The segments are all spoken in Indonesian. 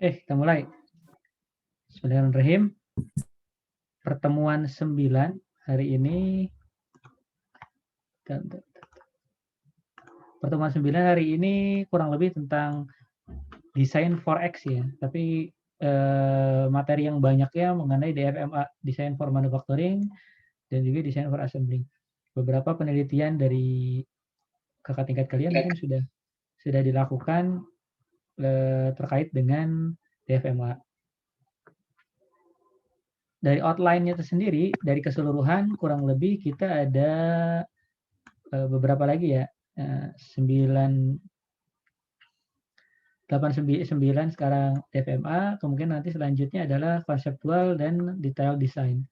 Kita mulai. Bismillahirrahmanirrahim. Pertemuan 9 hari ini. Pertemuan 9 hari ini kurang lebih tentang desain Forex ya. Tapi materi yang banyaknya mengenai DFMA, Design for Manufacturing, dan juga Design for Assembling. Beberapa penelitian dari kakak tingkat kalian mungkin sudah dilakukan terkait dengan DFMA. Dari outline-nya itu sendiri, dari keseluruhan kurang lebih kita ada beberapa lagi ya, 8-9 sekarang DFMA, kemudian nanti selanjutnya adalah konseptual dan detail design.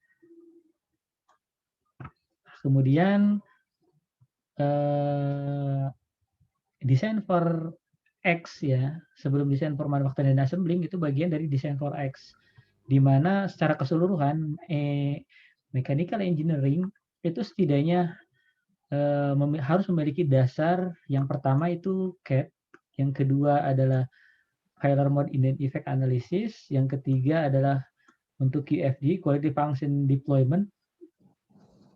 Kemudian design for X ya, sebelum design for manufacturing dan assembling itu bagian dari design for X, di mana secara keseluruhan mechanical engineering itu setidaknya harus memiliki dasar. Yang pertama itu CAD, yang kedua adalah Euler Mode Indent Effect Analysis, yang ketiga adalah untuk QFD, Quality Function Deployment,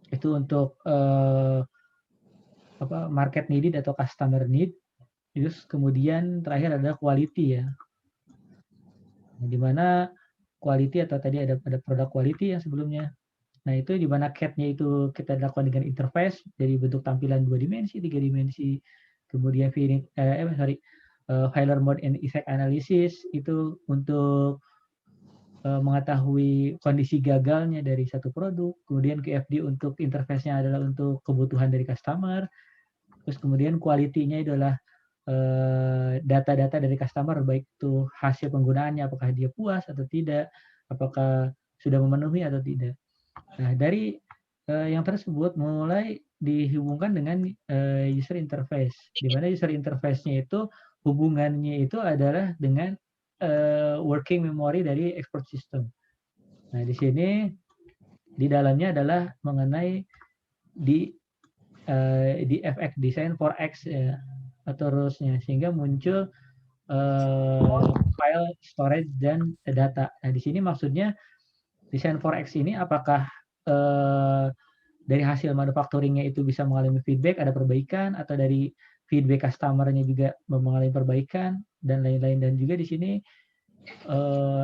itu untuk market needed atau customer need. Terus kemudian terakhir adalah quality ya, di mana quality atau tadi ada produk quality yang sebelumnya. Nah itu di mana CAD-nya itu kita lakukan dengan interface, jadi bentuk tampilan 2 dimensi, 3 dimensi, kemudian Euler Mode and Effect Analysis itu untuk mengetahui kondisi gagalnya dari satu produk, kemudian QFD untuk interface-nya adalah untuk kebutuhan dari customer, terus kemudian quality-nya adalah data-data dari customer, baik itu hasil penggunaannya, apakah dia puas atau tidak, apakah sudah memenuhi atau tidak. Nah, dari yang tersebut mulai dihubungkan dengan user interface, di mana user interface-nya itu hubungannya itu adalah dengan working memory dari export system. Nah, di sini di dalamnya adalah mengenai di FX design for X ya, atau rules-nya, sehingga muncul file storage dan data. Nah, di sini maksudnya design for X ini apakah dari hasil manufacturing-nya itu bisa mengalami feedback, ada perbaikan, atau dari feedback customer-nya juga mengalami perbaikan, dan lain-lain. Dan juga di sini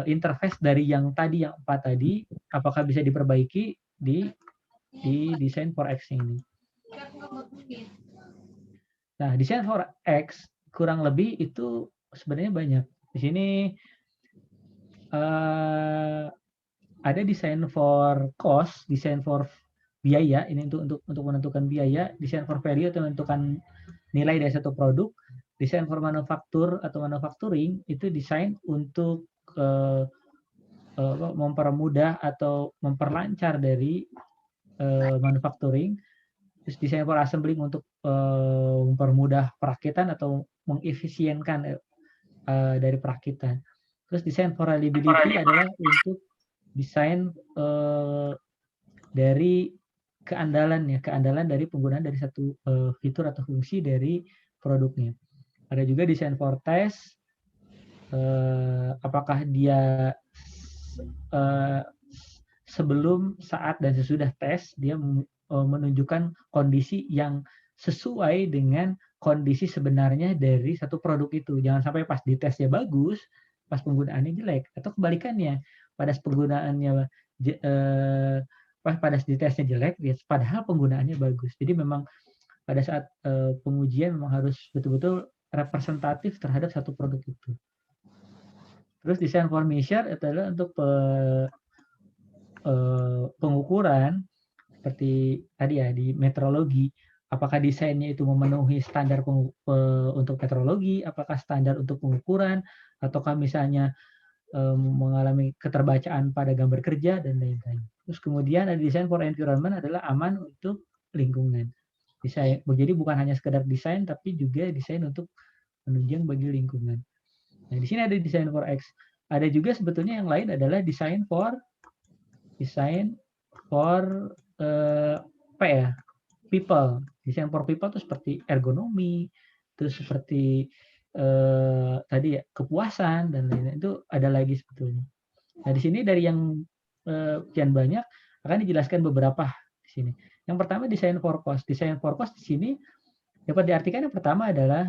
interface dari yang 4 tadi, apakah bisa diperbaiki di design for X ini. Nah, design for X kurang lebih itu sebenarnya banyak. Di sini ada design for cost, design for biaya, ini untuk menentukan biaya, design for value atau menentukan nilai dari satu produk, design for manufaktur atau manufacturing itu desain untuk mempermudah atau memperlancar dari manufacturing. Terus desain for assembling untuk mempermudah perakitan atau mengefisienkan dari perakitan. Terus desain for reliability adalah untuk desain dari keandalan dari penggunaan dari satu fitur atau fungsi dari produknya. Ada juga desain for test, apakah dia sebelum, saat, dan sesudah tes dia menunjukkan kondisi yang sesuai dengan kondisi sebenarnya dari satu produk itu. Jangan sampai pas ditesnya bagus, pas penggunaannya jelek, atau kebalikannya, pada penggunaannya pada ditesnya jelek, ya, padahal penggunaannya bagus. Jadi memang pada saat pengujian memang harus betul-betul representatif terhadap satu produk itu. Terus design for measure adalah untuk pengukuran seperti tadi ya di metrologi, apakah desainnya itu memenuhi standar untuk metrologi, apakah standar untuk pengukuran, ataukah misalnya mengalami keterbacaan pada gambar kerja dan lain-lain. Terus kemudian ada desain for environment adalah aman untuk lingkungan. Desain, jadi bukan hanya sekedar desain tapi juga desain untuk menunjang bagi lingkungan. Nah, di sini ada desain for X. Ada juga sebetulnya yang lain adalah desain for P ya, people. Desain for people itu seperti ergonomi, terus seperti tadi ya kepuasan dan lain-lain itu ada lagi sebetulnya. Nah, di sini dari yang sekian banyak akan dijelaskan beberapa di sini. Yang pertama desain for cost. Desain for cost di sini dapat diartikan yang pertama adalah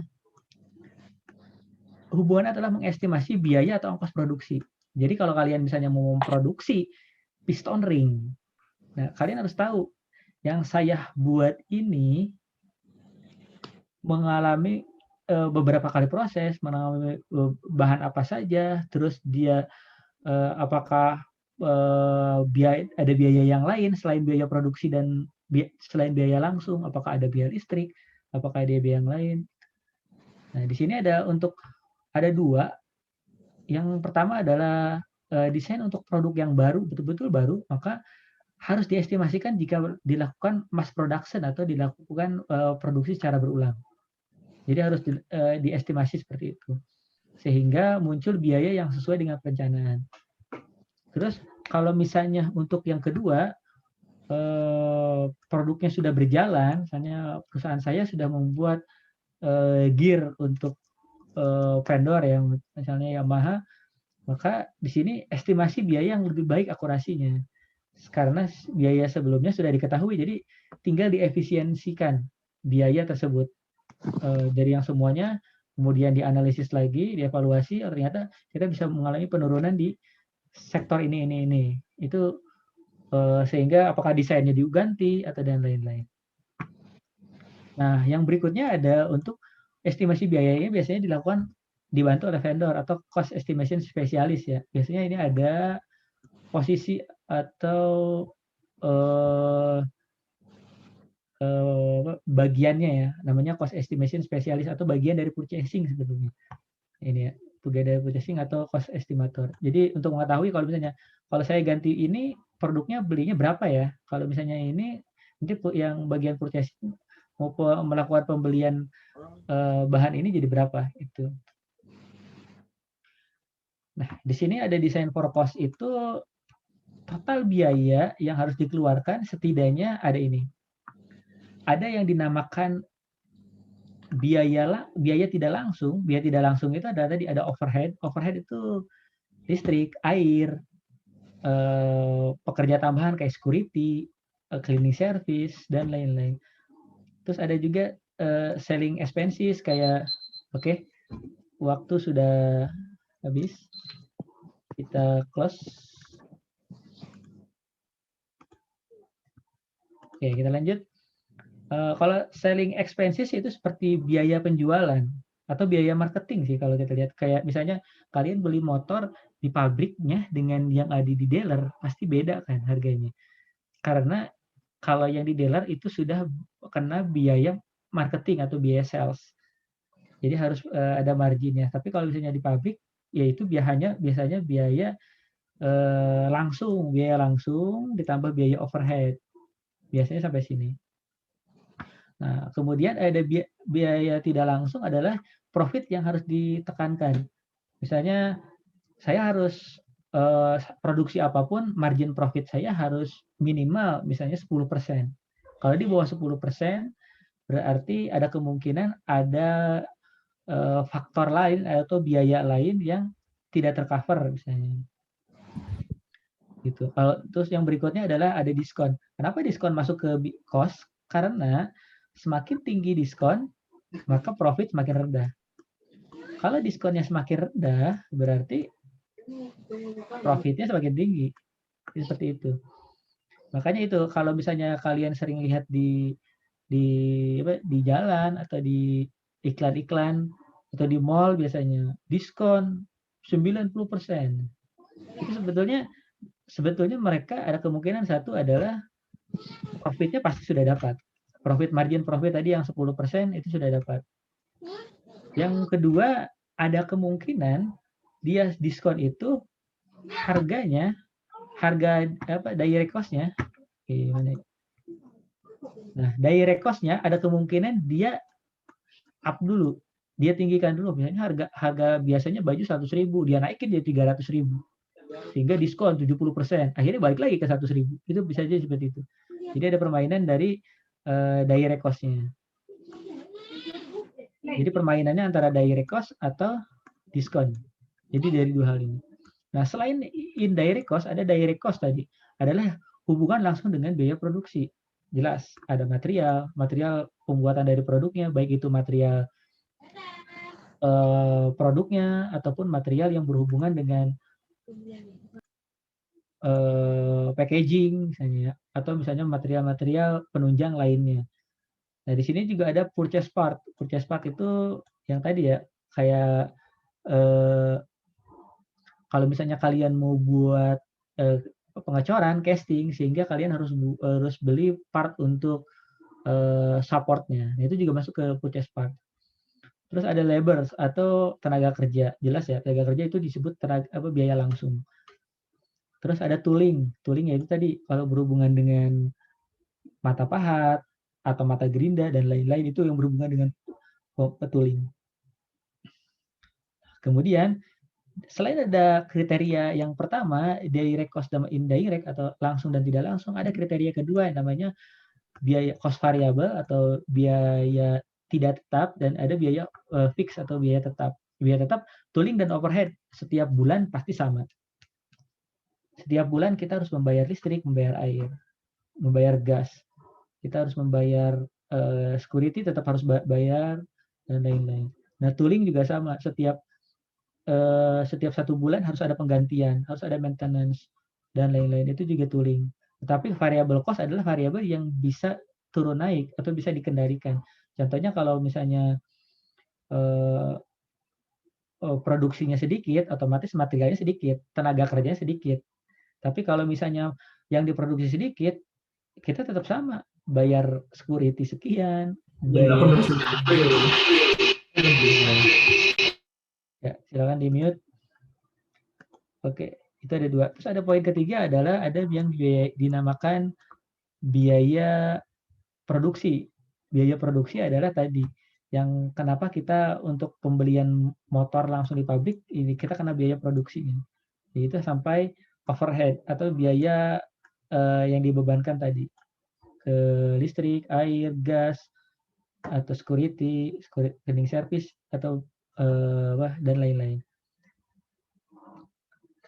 hubungan adalah mengestimasi biaya atau ongkos produksi. Jadi kalau kalian misalnya mau memproduksi piston ring, nah kalian harus tahu yang saya buat ini mengalami beberapa kali proses, mengalami bahan apa saja, terus dia apakah ada biaya yang lain selain biaya produksi dan selain biaya langsung, apakah ada biaya listrik, apakah ada biaya yang lain. Nah, di sini ada dua. Yang pertama adalah desain untuk produk yang baru, betul-betul baru, maka harus diestimasikan jika dilakukan mass production atau dilakukan produksi secara berulang. Jadi harus diestimasi seperti itu. Sehingga muncul biaya yang sesuai dengan perencanaan. Terus kalau misalnya untuk yang kedua, produknya sudah berjalan, misalnya perusahaan saya sudah membuat gear untuk vendor yang misalnya Yamaha, maka di sini estimasi biaya yang lebih baik akurasinya. Karena biaya sebelumnya sudah diketahui, jadi tinggal diefisiensikan biaya tersebut. Dari yang semuanya, kemudian dianalisis lagi, dievaluasi, ternyata kita bisa mengalami penurunan di sektor ini. Itu sehingga apakah desainnya diganti atau dan lain-lain. Nah, yang berikutnya ada untuk estimasi biayanya biasanya dibantu oleh vendor atau cost estimation spesialis ya. Biasanya ini ada posisi atau bagiannya ya, namanya cost estimation spesialis atau bagian dari purchasing sebetulnya. Ini ya, bagian dari purchasing atau cost estimator. Jadi untuk mengetahui kalau misalnya kalau saya ganti ini produknya belinya berapa ya? Kalau misalnya ini nanti yang bagian purchasing mau melakukan pembelian bahan ini jadi berapa itu. Nah, di sini ada desain for cost itu total biaya yang harus dikeluarkan setidaknya ada ini. Ada yang dinamakan biaya tidak langsung. Biaya tidak langsung itu ada tadi ada overhead. Overhead itu listrik, air, pekerja tambahan kayak security, cleaning service dan lain-lain. Terus ada juga selling expenses kayak oke, waktu sudah habis. Kita close. Oke, kita lanjut. Kalau selling expenses itu seperti biaya penjualan atau biaya marketing sih kalau kita lihat. Kayak misalnya kalian beli motor di pabriknya dengan yang ada di dealer pasti beda kan harganya. Karena kalau yang di dealer itu sudah kena biaya marketing atau biaya sales. Jadi harus ada marginnya. Tapi kalau misalnya di pabrik, ya itu biasanya biaya biaya langsung ditambah biaya overhead. Biasanya sampai sini. Nah, kemudian ada biaya tidak langsung adalah profit yang harus ditekankan. Misalnya saya harus produksi apapun, margin profit saya harus minimal misalnya 10%. Kalau di bawah 10%, berarti ada kemungkinan ada faktor lain atau biaya lain yang tidak tercover misalnya. Gitu. Terus yang berikutnya adalah ada diskon. Kenapa diskon masuk ke cost? Karena semakin tinggi diskon, maka profit semakin rendah. Kalau diskonnya semakin rendah, berarti profitnya semakin tinggi. Seperti itu. Makanya itu kalau misalnya kalian sering lihat di jalan atau di iklan-iklan atau di mall biasanya diskon 90%. Itu sebetulnya mereka ada kemungkinan satu adalah profitnya pasti sudah dapat. Margin profit tadi yang 10% itu sudah dapat. Yang kedua, ada kemungkinan dia diskon itu harga direct cost-nya gimana? Nah, direct cost-nya ada kemungkinan dia up dulu. Dia tinggikan dulu, misalnya harga biasanya baju 100.000, dia naikin jadi 300.000. Sehingga diskon 70%. Akhirnya balik lagi ke 100.000. Itu bisa jadi seperti itu. Jadi ada permainan dari direct cost-nya. Jadi permainannya antara direct cost atau diskon. Jadi dari dua hal ini. Nah, selain indirect cost, ada direct cost tadi. Adalah hubungan langsung dengan biaya produksi. Jelas, ada material pembuatan dari produknya, baik itu material produknya ataupun material yang berhubungan dengan packaging misalnya, atau misalnya material-material penunjang lainnya. Nah, di sini juga ada purchase part. Purchase part itu yang tadi ya, kayak kalau misalnya kalian mau buat pengecoran, casting, sehingga kalian harus beli part untuk supportnya. Nah, itu juga masuk ke purchase part. Terus ada labor atau tenaga kerja. Jelas ya, tenaga kerja itu disebut biaya langsung. Terus ada tooling. Tooling yaitu tadi kalau berhubungan dengan mata pahat atau mata gerinda dan lain-lain, itu yang berhubungan dengan tooling. Kemudian selain ada kriteria yang pertama, direct cost dan indirect atau langsung dan tidak langsung, ada kriteria kedua yang namanya biaya cost variable atau biaya tidak tetap, dan ada biaya fix atau biaya tetap. Biaya tetap, tooling dan overhead setiap bulan pasti sama. Setiap bulan kita harus membayar listrik, membayar air, membayar gas. Kita harus membayar security, tetap harus bayar, dan lain-lain. Nah, tooling juga sama. Setiap 1 bulan harus ada penggantian, harus ada maintenance, dan lain-lain. Itu juga tooling. Tetapi variable cost adalah variabel yang bisa turun naik atau bisa dikendalikan. Contohnya kalau misalnya produksinya sedikit, otomatis materialnya sedikit, tenaga kerjanya sedikit. Tapi kalau misalnya yang diproduksi sedikit, kita tetap sama, bayar security sekian, bayar. Ya, silakan di mute. Oke, itu ada 2. Terus ada poin ketiga adalah ada yang dinamakan biaya produksi. Biaya produksi adalah tadi yang kenapa kita untuk pembelian motor langsung di pabrik ini kita kena biaya produksi ini. Itu sampai overhead atau biaya yang dibebankan tadi ke listrik, air, gas, atau security, cleaning service atau dan lain-lain.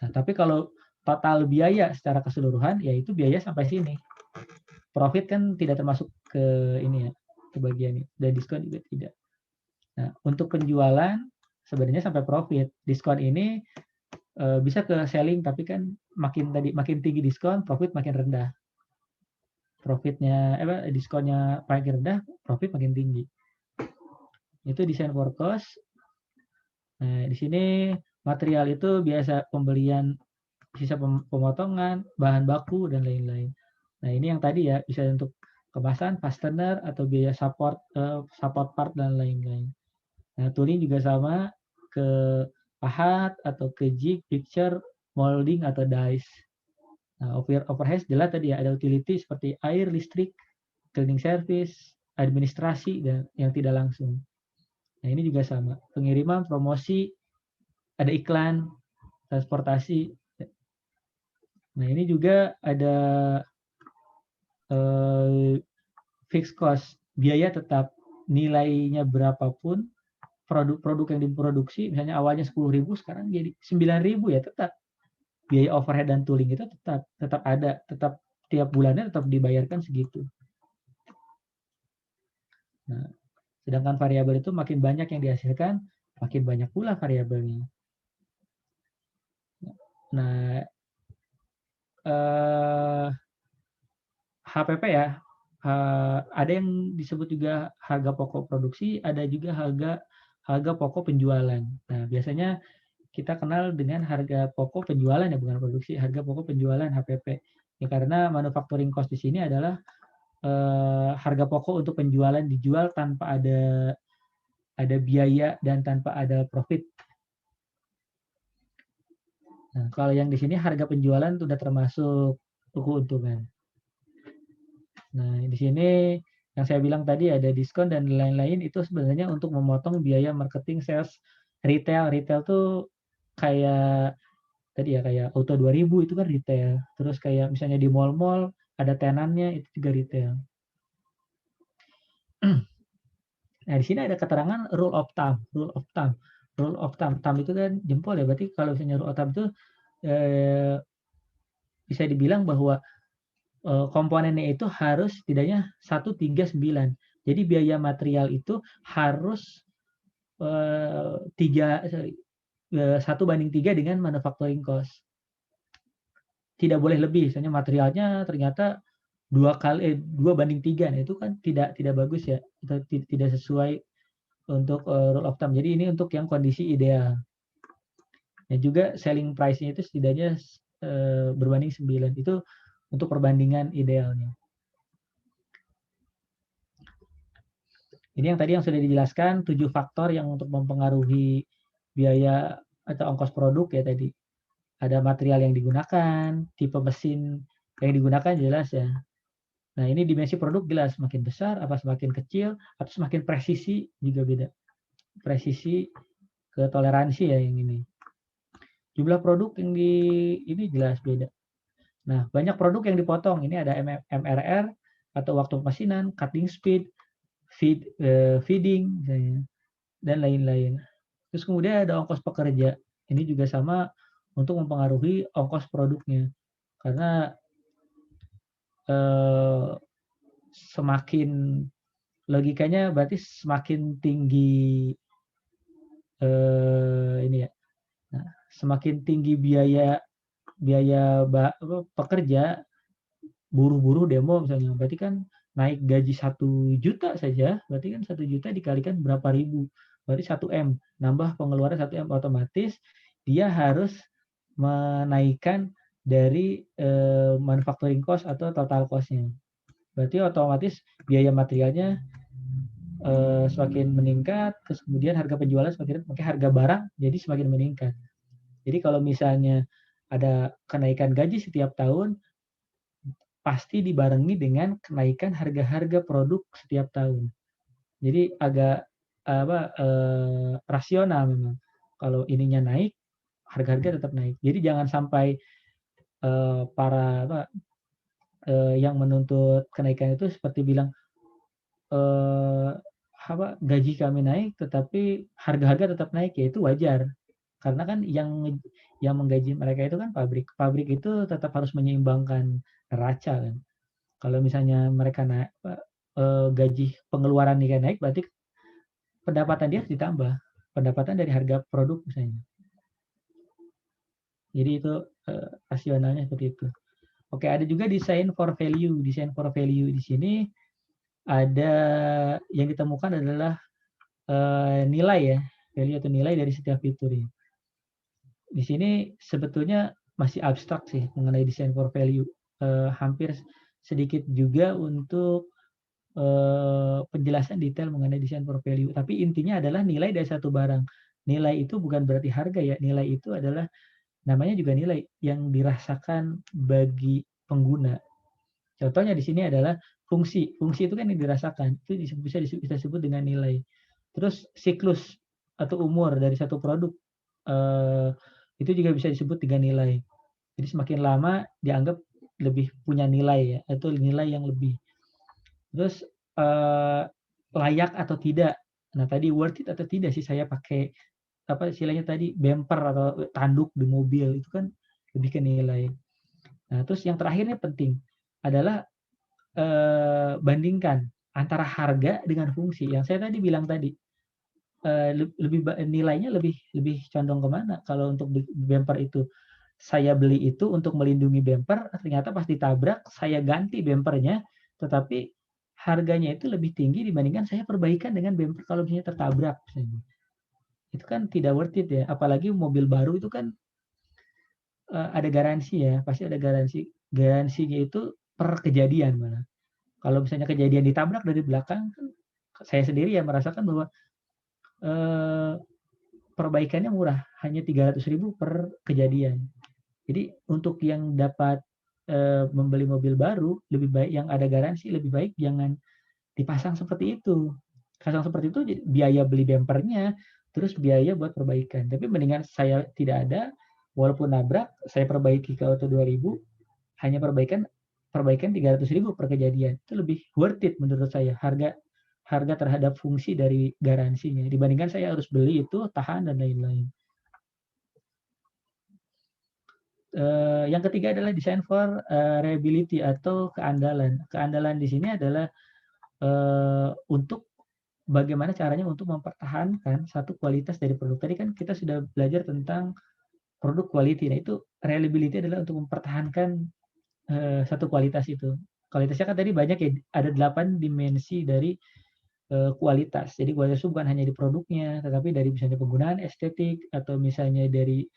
Nah, tapi kalau total biaya secara keseluruhan, yaitu biaya sampai sini. Profit kan tidak termasuk ke ini ya, ke bagian ini. Dan diskon juga tidak. Nah, untuk penjualan sebenarnya sampai profit. Diskon ini bisa ke selling, tapi kan makin tinggi diskon, profit makin rendah. Profitnya, diskonnya makin rendah, profit makin tinggi. Itu design for cost. Nah, di sini material itu biasa pembelian, sisa pemotongan, bahan baku, dan lain-lain. Nah, ini yang tadi ya, bisa untuk kemasan, fastener, atau biaya support part, dan lain-lain. Nah, tooling juga sama, ke pahat, atau ke jig, picture, molding, atau dies. Nah, overhead jelas tadi ya, ada utility seperti air, listrik, cleaning service, administrasi, dan yang tidak langsung. Nah, ini juga sama. Pengiriman, promosi, ada iklan, transportasi. Nah, ini juga ada fixed cost, biaya tetap, nilainya berapapun, produk-produk yang diproduksi, misalnya awalnya 10.000, sekarang jadi 9.000 ya tetap. Biaya overhead dan tooling itu tetap ada, tetap tiap bulannya tetap dibayarkan segitu. Nah, sedangkan variabel itu makin banyak yang dihasilkan, makin banyak pula variabelnya. Nah, HPP ya, ada yang disebut juga harga pokok produksi, ada juga harga pokok penjualan. Nah, biasanya kita kenal dengan harga pokok penjualan ya, bukan produksi, harga pokok penjualan HPP. Ya, karena manufacturing cost di sini adalah harga pokok untuk penjualan, dijual tanpa ada biaya dan tanpa ada profit. Nah, kalau yang di sini harga penjualan sudah termasuk keuntungan. Nah, di sini yang saya bilang tadi ada diskon dan lain-lain, itu sebenarnya untuk memotong biaya marketing, sales, retail. Retail tuh kayak tadi ya, kayak Auto 2000 itu kan retail. Terus kayak misalnya di mall-mall ada tenannya, itu juga retail. Nah, di sini ada keterangan rule of thumb. Rule of thumb. Rule of thumb. Thumb itu kan jempol ya. Berarti kalau misalnya rule of thumb itu bisa dibilang bahwa komponennya itu harus setidaknya 139. Jadi biaya material itu harus 1:3 dengan manufacturing cost. Tidak boleh lebih, misalnya materialnya ternyata 2:3. Nah, itu kan tidak bagus ya, atau tidak sesuai untuk rule of thumb. Jadi ini untuk yang kondisi ideal. Dan juga selling price-nya itu setidaknya berbanding 9. Itu untuk perbandingan idealnya. Ini yang tadi yang sudah dijelaskan 7 faktor yang untuk mempengaruhi biaya atau ongkos produk ya tadi. Ada material yang digunakan, tipe mesin yang digunakan jelas ya. Nah, ini dimensi produk jelas, semakin besar apa semakin kecil atau semakin presisi juga beda. Presisi ke toleransi ya yang ini. Jumlah produk yang ini jelas beda. Nah, banyak produk yang dipotong. Ini ada MRR atau waktu pemasinan, cutting speed, feeding misalnya, dan lain-lain. Terus kemudian ada ongkos pekerja. Ini juga sama untuk mempengaruhi ongkos produknya. Karena semakin logikanya berarti semakin tinggi ini ya. Nah, semakin tinggi biaya pekerja, buruh demo misalnya, berarti kan naik gaji 1 juta saja, berarti kan 1 juta dikalikan berapa ribu, berarti 1 M, nambah pengeluaran 1 M, otomatis dia harus menaikkan dari manufacturing cost atau total cost-nya. Berarti otomatis biaya materialnya semakin meningkat, terus kemudian harga penjualan semakin makanya harga barang jadi semakin meningkat. Jadi kalau misalnya ada kenaikan gaji setiap tahun, pasti dibarengi dengan kenaikan harga-harga produk setiap tahun. Jadi agak rasional memang. Kalau ininya naik, harga-harga tetap naik. Jadi jangan sampai para yang menuntut kenaikan itu seperti bilang gaji kami naik, tetapi harga-harga tetap naik, ya itu wajar. Karena kan yang menggaji mereka itu kan pabrik. Pabrik itu tetap harus menyeimbangkan neraca kan. Kalau misalnya mereka naik, gaji pengeluaran dia naik, berarti pendapatan dia harus ditambah. Pendapatan dari harga produk misalnya. Jadi itu rasionalnya seperti itu. Oke, ada juga design for value. Design for value di sini ada yang ditemukan adalah nilai ya, value atau nilai dari setiap fitur ya. Di sini sebetulnya masih abstrak sih mengenai design for value. Hampir sedikit juga untuk penjelasan detail mengenai design for value. Tapi intinya adalah nilai dari satu barang. Nilai itu bukan berarti harga ya. Nilai itu adalah namanya juga nilai yang dirasakan bagi pengguna. Contohnya di sini adalah fungsi. Fungsi itu kan yang dirasakan. Itu bisa disebut dengan nilai. Terus siklus atau umur dari satu produk. Itu juga bisa disebut dengan nilai. Jadi semakin lama dianggap lebih punya nilai ya, atau nilai yang lebih. Terus layak atau tidak. Nah, tadi worth it atau tidak sih saya pakai apa istilahnya tadi bumper atau tanduk di mobil itu kan lebih ke nilai. Nah, terus yang terakhir nih penting adalah bandingkan antara harga dengan fungsi. Yang saya tadi bilang tadi nilainya lebih condong kemana kalau untuk bumper itu. Saya beli itu untuk melindungi bumper, ternyata pas ditabrak saya ganti bumpernya, tetapi harganya itu lebih tinggi dibandingkan saya perbaikan dengan bumper kalau misalnya tertabrak misalnya. Itu kan tidak worth it ya, apalagi mobil baru itu kan ada garansi ya, pasti ada garansi. Garansinya itu per kejadian malah. Kalau misalnya kejadian ditabrak dari belakang kan saya sendiri ya merasakan bahwa perbaikannya murah, hanya 300.000 per kejadian. Jadi untuk yang dapat membeli mobil baru, lebih baik yang ada garansi, lebih baik jangan dipasang seperti itu. Pasang seperti itu biaya beli bumpernya, terus biaya buat perbaikan. Tapi mendingan saya tidak ada, walaupun nabrak, saya perbaiki ke auto 2000, hanya perbaikan 300.000 per kejadian. Itu lebih worth it menurut saya. Harga harga terhadap fungsi dari garansinya. Dibandingkan saya harus beli itu, tahan, dan lain-lain. Yang ketiga adalah design for reliability atau keandalan. Keandalan di sini adalah untuk bagaimana caranya untuk mempertahankan satu kualitas dari produk. Tadi kan kita sudah belajar tentang produk quality. Nah, itu reliability adalah untuk mempertahankan satu kualitas itu. Kualitasnya kan tadi banyak ya, ada 8 dimensi dari kualitas. Jadi kualitas itu bukan hanya di produknya, tetapi dari misalnya penggunaan estetik atau misalnya dari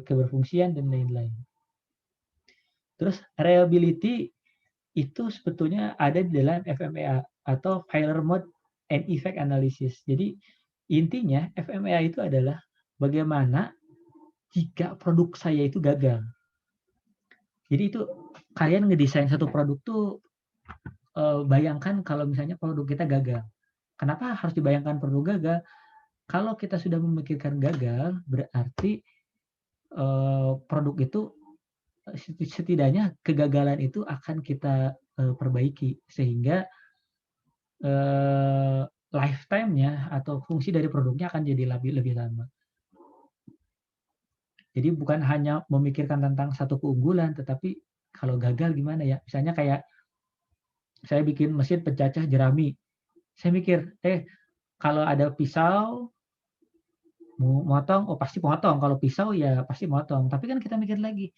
keberfungsian dan lain-lain. Terus reliability itu sebetulnya ada di dalam FMEA atau Failure Mode and Effect Analysis. Jadi intinya FMEA itu adalah bagaimana jika produk saya itu gagal. Jadi itu kalian ngedesain satu produk tuh bayangkan kalau misalnya produk kita gagal. Kenapa harus dibayangkan produk gagal? Kalau kita sudah memikirkan gagal, berarti produk itu setidaknya kegagalan itu akan kita perbaiki sehingga lifetime-nya atau fungsi dari produknya akan jadi lebih lama. Jadi bukan hanya memikirkan tentang satu keunggulan, tetapi kalau gagal gimana ya? Misalnya kayak saya bikin mesin pencacah jerami. Saya mikir, kalau ada pisau mau motong, oh pasti potong. Kalau pisau ya pasti motong. Tapi kan kita mikir lagi,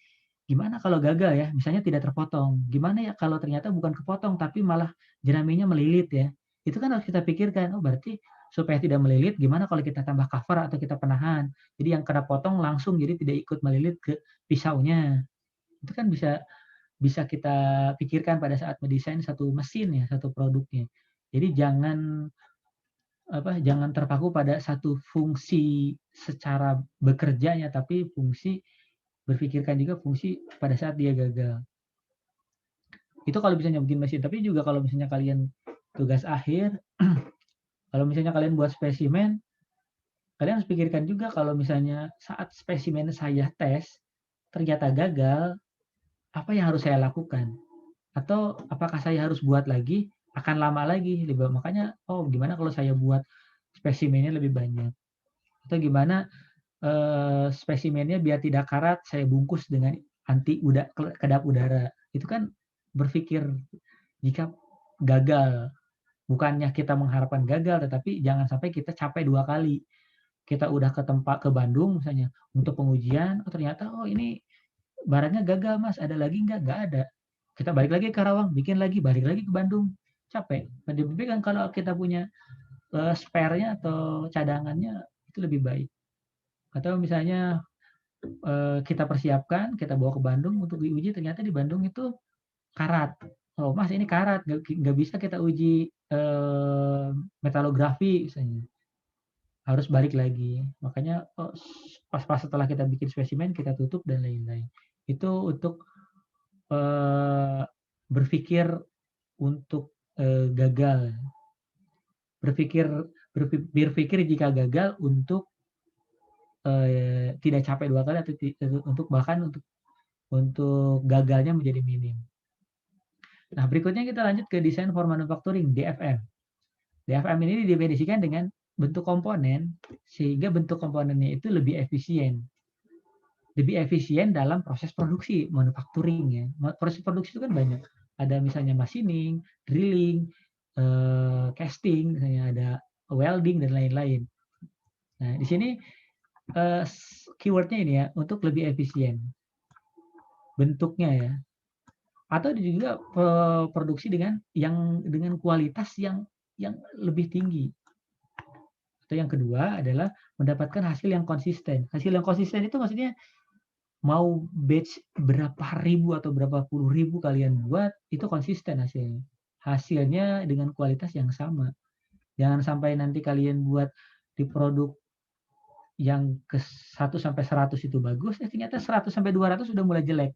gimana kalau gagal ya? Misalnya tidak terpotong. Gimana ya kalau ternyata bukan kepotong tapi malah jeraminya melilit ya? Itu kan harus kita pikirkan. Oh berarti supaya tidak melilit, gimana kalau kita tambah cover atau kita penahan? Jadi yang kena potong langsung jadi tidak ikut melilit ke pisaunya. Itu kan bisa kita pikirkan pada saat mendesain satu mesin ya, satu produknya. Jadi jangan terpaku pada satu fungsi secara bekerjanya, tapi berpikirkan juga fungsi pada saat dia gagal. Itu kalau misalnya bikin mesin, tapi juga kalau misalnya kalian tugas akhir, kalau misalnya kalian buat spesimen, kalian harus pikirkan juga kalau misalnya saat spesimen saya tes, ternyata gagal, apa yang harus saya lakukan? Atau apakah saya harus buat lagi, akan lama lagi. Makanya, gimana kalau saya buat spesimennya lebih banyak? Atau gimana spesimennya biar tidak karat, saya bungkus dengan kedap udara. Itu kan berpikir jika gagal. Bukannya kita mengharapkan gagal, tetapi jangan sampai kita capek 2 kali. Kita udah ke Bandung misalnya untuk pengujian, ternyata ini barangnya gagal Mas, ada lagi nggak? Nggak ada. Kita balik lagi ke Karawang, bikin lagi, balik lagi ke Bandung. Capek. Lebih baik kan kalau kita punya spare-nya atau cadangannya itu lebih baik. Atau misalnya kita persiapkan, kita bawa ke Bandung untuk diuji, ternyata di Bandung itu karat. Oh Mas ini karat, nggak bisa kita uji metalografi misalnya. Harus balik lagi. Makanya pas setelah kita bikin spesimen, kita tutup dan lain-lain. Itu untuk berpikir untuk gagal. Berpikir jika gagal untuk tidak capek 2 kali atau untuk bahkan untuk gagalnya menjadi minim. Nah, berikutnya kita lanjut ke design for manufacturing, DFM. DFM ini didefinisikan dengan bentuk komponen sehingga bentuk komponennya itu lebih efisien. Lebih efisien dalam proses produksi, manufacturing ya. Proses produksi itu kan banyak. Ada misalnya machining, drilling, casting, misalnya ada welding dan lain-lain. Nah, di sini keywordnya ini ya, untuk lebih efisien bentuknya ya. Atau juga produksi dengan kualitas yang lebih tinggi. Atau yang kedua adalah mendapatkan hasil yang konsisten. Hasil yang konsisten itu maksudnya mau batch berapa ribu atau berapa puluh ribu kalian buat, itu konsisten hasilnya. Hasilnya dengan kualitas yang sama. Jangan sampai nanti kalian buat di produk yang ke 1 sampai 100 itu bagus, ternyata 100 sampai 200 sudah mulai jelek.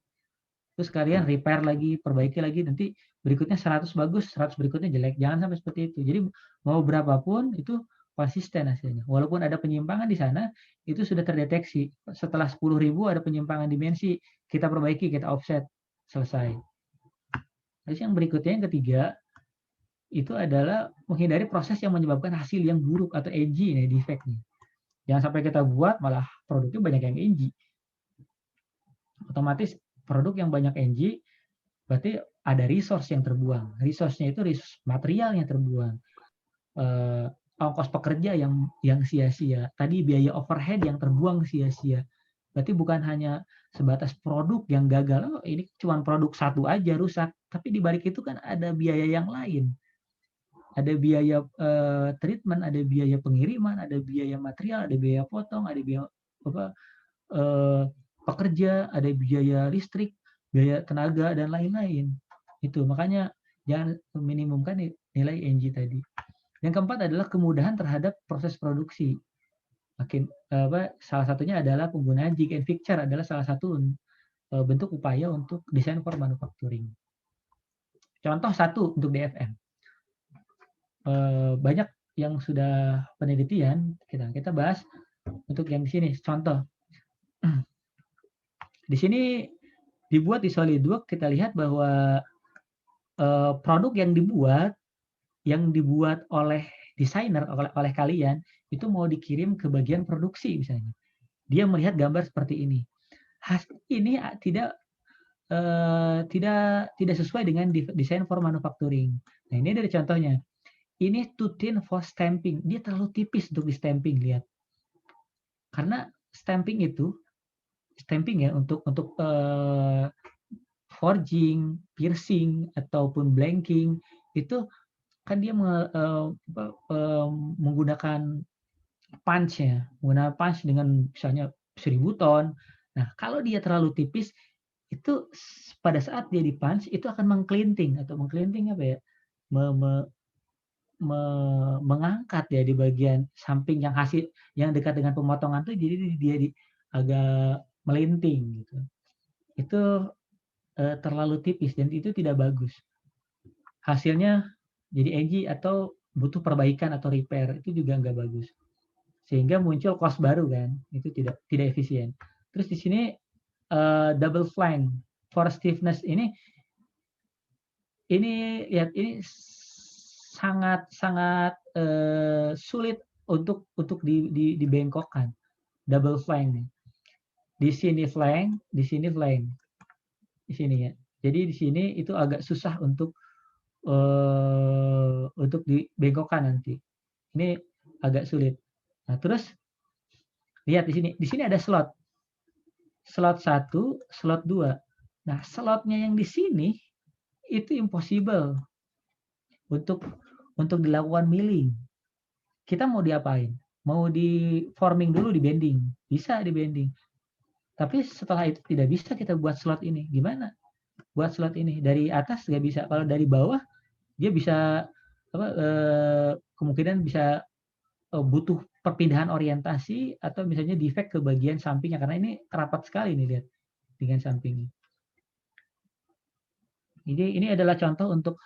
Terus kalian repair lagi, perbaiki lagi, nanti berikutnya 100 bagus, 100 berikutnya jelek. Jangan sampai seperti itu. Jadi mau berapapun itu konsisten hasilnya. Walaupun ada penyimpangan di sana, itu sudah terdeteksi. Setelah 10.000 ada penyimpangan dimensi, kita perbaiki, kita offset, selesai. Terus yang berikutnya yang ketiga, itu adalah menghindari proses yang menyebabkan hasil yang buruk atau NG nih, defect nih. Jangan sampai kita buat malah produknya banyak yang NG. Otomatis produk yang banyak NG berarti ada resource yang terbuang. Resource-nya itu resource material yang terbuang. Ongkos pekerja yang sia-sia. Tadi biaya overhead yang terbuang sia-sia. Berarti bukan hanya sebatas produk yang gagal. Oh, ini cuma produk satu aja rusak. Tapi di balik itu kan ada biaya yang lain. Ada biaya treatment, ada biaya pengiriman, ada biaya material, ada biaya potong, ada biaya pekerja, ada biaya listrik, biaya tenaga, dan lain-lain. Itu makanya jangan meminimumkan nilai NG tadi. Yang keempat adalah kemudahan terhadap proses produksi. Salah satunya adalah penggunaan jig and fixture adalah salah satu bentuk upaya untuk design for manufacturing. Contoh satu untuk DFM. Banyak yang sudah penelitian, kita bahas untuk yang di sini. Contoh, di sini dibuat di SolidWorks, kita lihat bahwa produk yang dibuat oleh desainer, oleh kalian, itu mau dikirim ke bagian produksi misalnya. Dia melihat gambar seperti ini. Ini tidak sesuai dengan desain for manufacturing. Nah, ini dari contohnya. Ini too thin for stamping. Dia terlalu tipis untuk di stamping, lihat. Karena stamping ya untuk forging, piercing ataupun blanking itu kan dia menggunakan punch ya, menggunakan punch dengan misalnya 1000 ton. Nah, kalau dia terlalu tipis itu pada saat dia di punch itu akan mengkelinting apa ya? Mengangkat ya di bagian samping yang dekat dengan pemotongan tuh, jadi dia agak melinting gitu. Itu terlalu tipis dan itu tidak bagus. Hasilnya jadi edgy atau butuh perbaikan atau repair, itu juga nggak bagus. Sehingga muncul cost baru kan, itu tidak efisien. Terus di sini double flank for stiffness ini lihat, ini sangat sulit untuk dibengkokkan. Double flank nih. Di sini flank, di sini flank. Di sini ya. Jadi di sini itu agak susah untuk dibengkokkan nanti. Ini agak sulit. Nah, terus lihat di sini. Di sini ada slot. Slot 1, slot 2. Nah, slotnya yang di sini itu impossible untuk dilakukan milling. Kita mau diapain? Mau di forming dulu, di bending. Bisa di bending. Tapi setelah itu tidak bisa kita buat slot ini. Gimana? Buat slot ini dari atas nggak bisa. Kalau dari bawah dia bisa kemungkinan bisa butuh perpindahan orientasi atau misalnya defect ke bagian sampingnya, karena ini rapat sekali nih, lihat dengan sampingnya. Ini adalah contoh untuk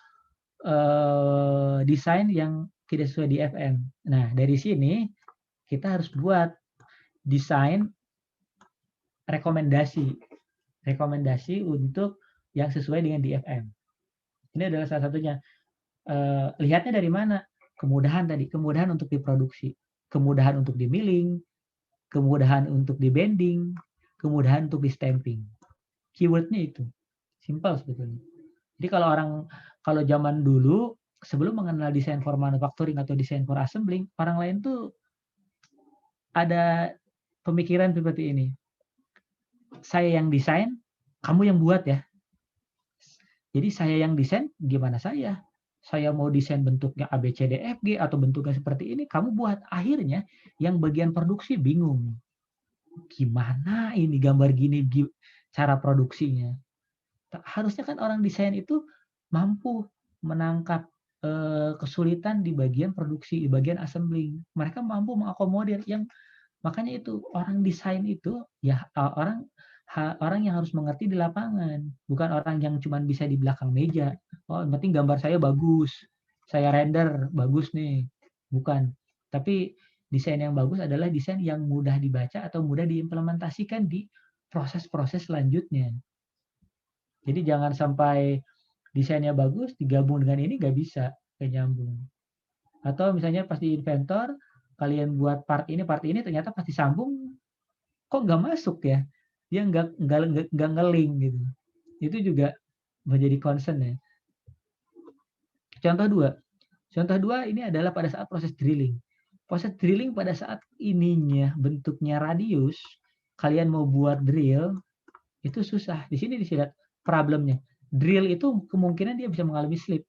desain yang tidak sesuai di FM. Nah, dari sini kita harus buat desain rekomendasi untuk yang sesuai dengan DFM. Ini adalah salah satunya. Lihatnya dari mana? Kemudahan untuk diproduksi, kemudahan untuk di milling, kemudahan untuk di bending, kemudahan untuk di stamping. Keywordnya itu simple sebetulnya. Jadi kalau zaman dulu sebelum mengenal desain for manufacturing atau desain for assembling, orang lain tuh ada pemikiran seperti ini. Saya yang desain, kamu yang buat ya. Jadi saya yang desain, gimana saya? Saya mau desain bentuknya A, B, C, D, F, G, atau bentuknya seperti ini, kamu buat. Akhirnya yang bagian produksi bingung. Gimana ini gambar gini, cara produksinya? Harusnya kan orang desain itu mampu menangkap kesulitan di bagian produksi, di bagian assembling. Mereka mampu mengakomodir. Makanya itu orang desain itu ya orang yang harus mengerti di lapangan, bukan orang yang cuma bisa di belakang meja. Oh, yang penting gambar saya bagus, saya render bagus nih. Bukan. Tapi desain yang bagus adalah desain yang mudah dibaca atau mudah diimplementasikan di proses-proses selanjutnya. Jadi jangan sampai desainnya bagus digabung dengan ini nggak bisa. nggak nyambung. Atau misalnya pas di inventor, kalian buat part ini ternyata pas disambung kok nggak masuk ya? Dia nggak nge-link gitu. Itu juga menjadi concern ya. Contoh dua. Contoh dua ini adalah pada saat proses drilling. Proses drilling pada saat ininya bentuknya radius, kalian mau buat drill, itu susah. Di sini dilihat problemnya. Drill itu kemungkinan dia bisa mengalami slip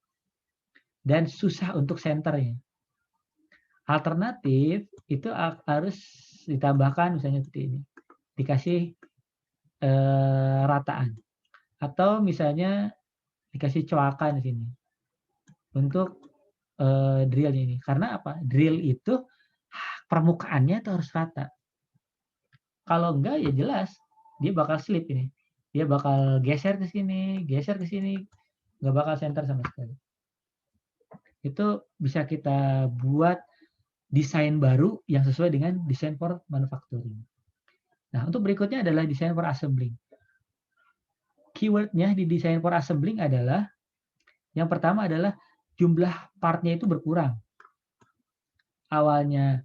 dan susah untuk senternya. Alternatif itu harus ditambahkan misalnya seperti ini. Dikasih rataan. Atau misalnya dikasih coakan di sini untuk drillnya ini. Karena apa? Drill itu permukaannya itu harus rata. Kalau enggak ya jelas dia bakal slip ini. Dia bakal geser ke sini, nggak bakal center sama sekali. Itu bisa kita buat desain baru yang sesuai dengan desain for manufacturing. Nah, untuk berikutnya adalah desain for assembling. Keywordnya di desain for assembling adalah, yang pertama adalah jumlah partnya itu berkurang. Awalnya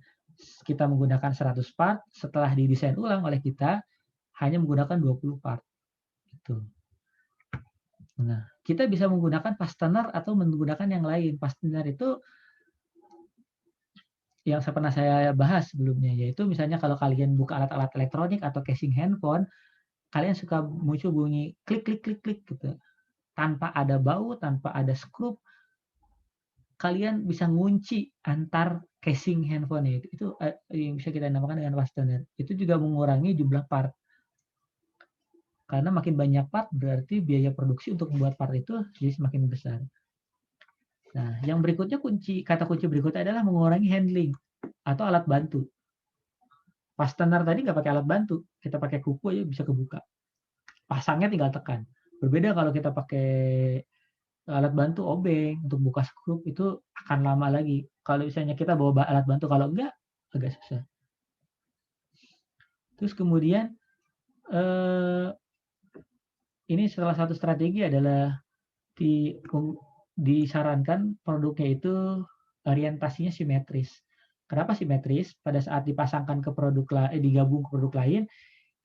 kita menggunakan 100 part, setelah didesain ulang oleh kita, hanya menggunakan 20 part. Itu. Nah, kita bisa menggunakan fastener atau menggunakan yang lain. Fastener itu yang pernah saya bahas sebelumnya, yaitu misalnya kalau kalian buka alat-alat elektronik atau casing handphone, kalian suka muncul bunyi klik klik klik klik gitu. Tanpa ada baut, tanpa ada skrup, kalian bisa ngunci antar casing handphone itu yang bisa kita namakan dengan fastener. Itu juga mengurangi jumlah part. Karena makin banyak part berarti biaya produksi untuk membuat part itu jadi semakin besar. Nah, yang berikutnya kata kunci berikutnya adalah mengurangi handling atau alat bantu. Fastener tadi nggak pakai alat bantu, kita pakai kuku aja bisa kebuka. Pasangnya tinggal tekan. Berbeda kalau kita pakai alat bantu obeng untuk buka skrup itu akan lama lagi. Kalau misalnya kita bawa alat bantu, kalau enggak agak susah. Terus kemudian ini salah satu strategi adalah disarankan produknya itu orientasinya simetris. Kenapa simetris? Pada saat dipasangkan ke produk digabung ke produk lain,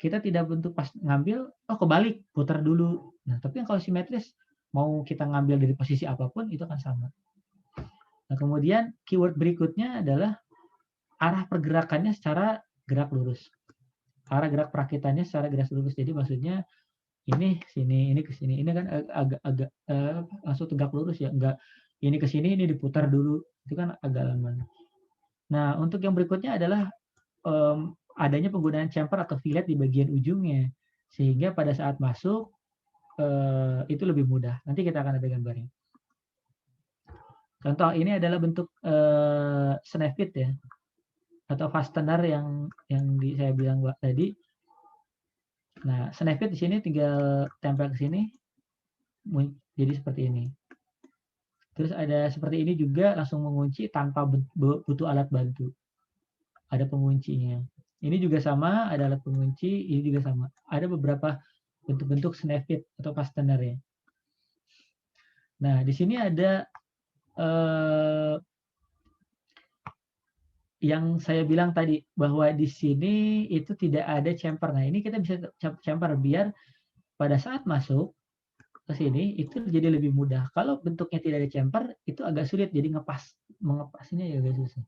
kita tidak bentuk pas ngambil, oh kebalik, putar dulu. Nah, tapi kalau simetris, mau kita ngambil dari posisi apapun, itu akan sama. Nah, kemudian keyword berikutnya adalah arah pergerakannya secara gerak lurus. Arah gerak perakitannya secara gerak lurus. Jadi maksudnya ini ke sini, ini ke sini. Ini kan agak langsung tegak lurus ya. Enggak ini ke sini, ini diputar dulu. Itu kan agak lama. Nah, untuk yang berikutnya adalah adanya penggunaan chamfer atau fillet di bagian ujungnya. Sehingga pada saat masuk, itu lebih mudah. Nanti kita akan ada gambarnya. Contoh ini adalah bentuk snap fit ya, atau fastener yang saya bilang tadi. Nah, snap fit di sini tinggal tempel ke sini, jadi seperti ini. Terus ada seperti ini juga langsung mengunci tanpa butuh alat bantu. Ada penguncinya. Ini juga sama, ada alat pengunci, ini juga sama. Ada beberapa bentuk-bentuk snap fit atau fastener ya. Nah, di sini ada yang saya bilang tadi bahwa di sini itu tidak ada chamfer. Nah, ini kita bisa chamfer biar pada saat masuk ke sini itu jadi lebih mudah. Kalau bentuknya tidak ada chamfer itu agak sulit, jadi mengepasnya ya agak susah.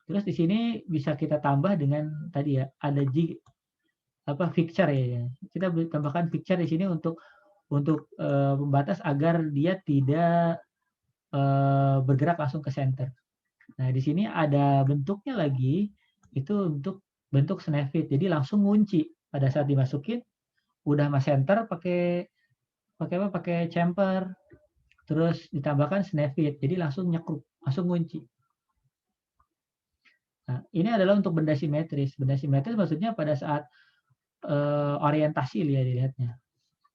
Terus di sini bisa kita tambah dengan tadi ya ada fixture ya. Kita tambahkan fixture di sini untuk pembatas agar dia tidak bergerak langsung ke center. Nah, di sini ada bentuknya lagi, itu untuk bentuk snap fit. Jadi langsung ngunci pada saat dimasukin, udah mas center pakai chamfer, terus ditambahkan snap fit. Jadi langsung nyekruk, langsung ngunci. Nah, ini adalah untuk benda simetris. Benda simetris maksudnya pada saat orientasi dilihatnya.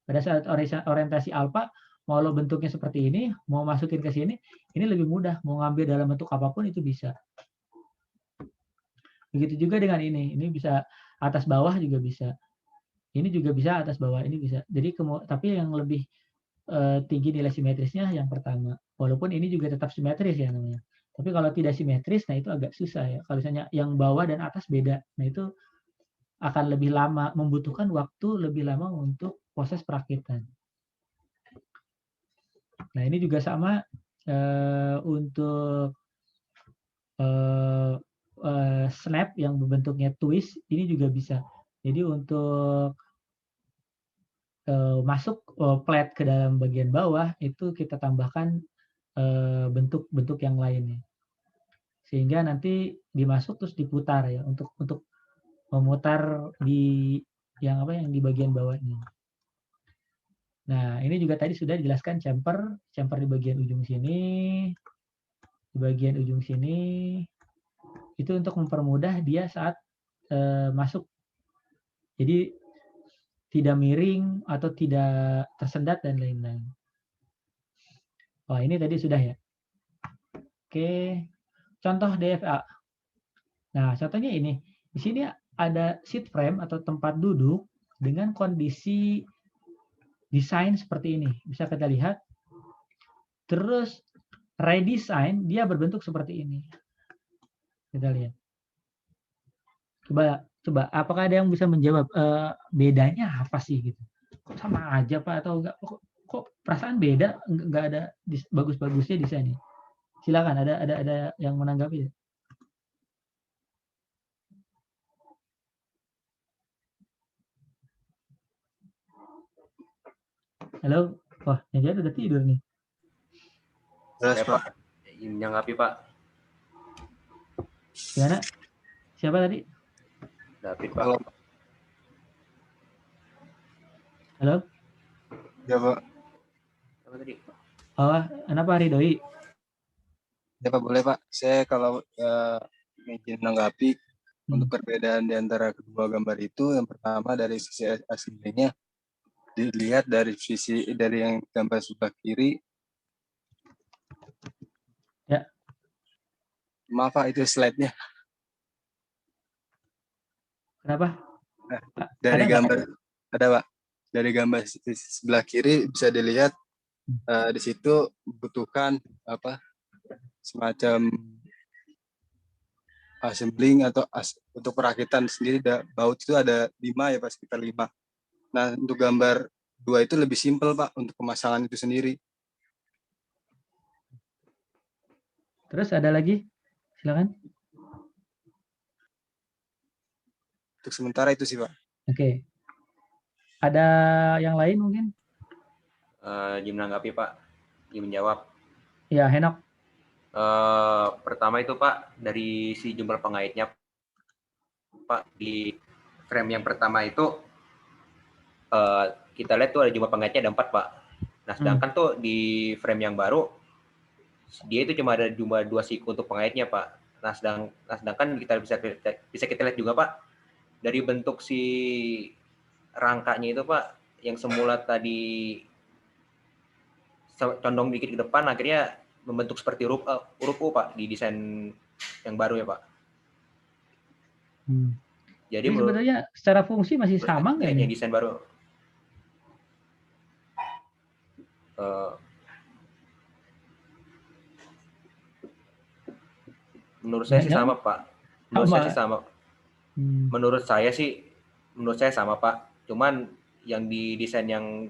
Pada saat orientasi alfa, mau lo bentuknya seperti ini, mau masukin ke sini, ini lebih mudah. Mau ngambil dalam bentuk apapun itu bisa. Begitu juga dengan ini bisa atas bawah juga bisa. Ini juga bisa atas bawah, ini bisa. Jadi tapi yang lebih tinggi nilai simetrisnya yang pertama. Walaupun ini juga tetap simetris ya namanya. Tapi kalau tidak simetris, nah itu agak susah ya. Kalau misalnya yang bawah dan atas beda, nah itu akan lebih lama, membutuhkan waktu lebih lama untuk proses perakitan. Nah ini juga sama untuk snap yang berbentuknya twist, ini juga bisa. Jadi untuk masuk plate ke dalam bagian bawah, itu kita tambahkan bentuk-bentuk yang lainnya. Sehingga nanti dimasuk terus diputar ya untuk memutar di yang di bagian bawahnya. Nah, ini juga tadi sudah dijelaskan chamfer di bagian ujung sini, di bagian ujung sini itu untuk mempermudah dia saat masuk. Jadi tidak miring atau tidak tersendat dan lain-lain. Wah, ini tadi sudah ya. Oke, contoh DFA. Nah, contohnya ini. Di sini ada seat frame atau tempat duduk dengan kondisi desain seperti ini. Bisa kita lihat. Terus redesign dia berbentuk seperti ini. Kita lihat. Coba apakah ada yang bisa menjawab bedanya apa sih gitu? Sama aja Pak atau enggak? Kok perasaan beda? Enggak ada bagus-bagusnya desainnya. Silakan ada yang menanggapi. Halo, wah yang jadi udah tidur nih. Jelas Pak. Menanggapi Pak. Gimana? Siapa tadi? David Pak. Halo? Ya Pak. Apa tadi? Oh, kenapa Ridhoi? Ya Pak, boleh Pak. Saya kalau ingin menanggapi untuk perbedaan di antara kedua gambar itu, yang pertama dari sisi aslinya dilihat dari yang gambar sebelah kiri. Ya. Maaf Pak, itu slide-nya. Kenapa? Nah, dari gambar ada Pak. Dari gambar sebelah kiri bisa dilihat di situ membutuhkan semacam assembling atau untuk perakitan sendiri baut itu ada 5 ya Pak, sekitar 5. Nah, untuk gambar 2 itu lebih simpel Pak untuk pemasangan itu sendiri. Terus ada lagi? Silakan. Untuk sementara itu sih Pak. Oke. Ada yang lain mungkin? Menanggapi Pak. Menjawab. Ya, Henok. Pertama itu Pak, dari si jumlah pengaitnya Pak, di frame yang pertama itu kita lihat tuh ada jumlah pengaitnya ada 4 Pak. Nah sedangkan tuh di frame yang baru dia itu cuma ada jumlah 2 siku untuk pengaitnya Pak. Nah sedangkan kita bisa kita lihat juga Pak, dari bentuk si rangkanya itu Pak, yang semula tadi condong dikit ke depan akhirnya membentuk seperti huruf U Pak di desain yang baru ya Pak. Jadi sebenarnya secara fungsi masih sama nggak ini? Desain baru. Menurut saya sih sama Pak. Menurut saya sama Pak. Cuman yang di desain yang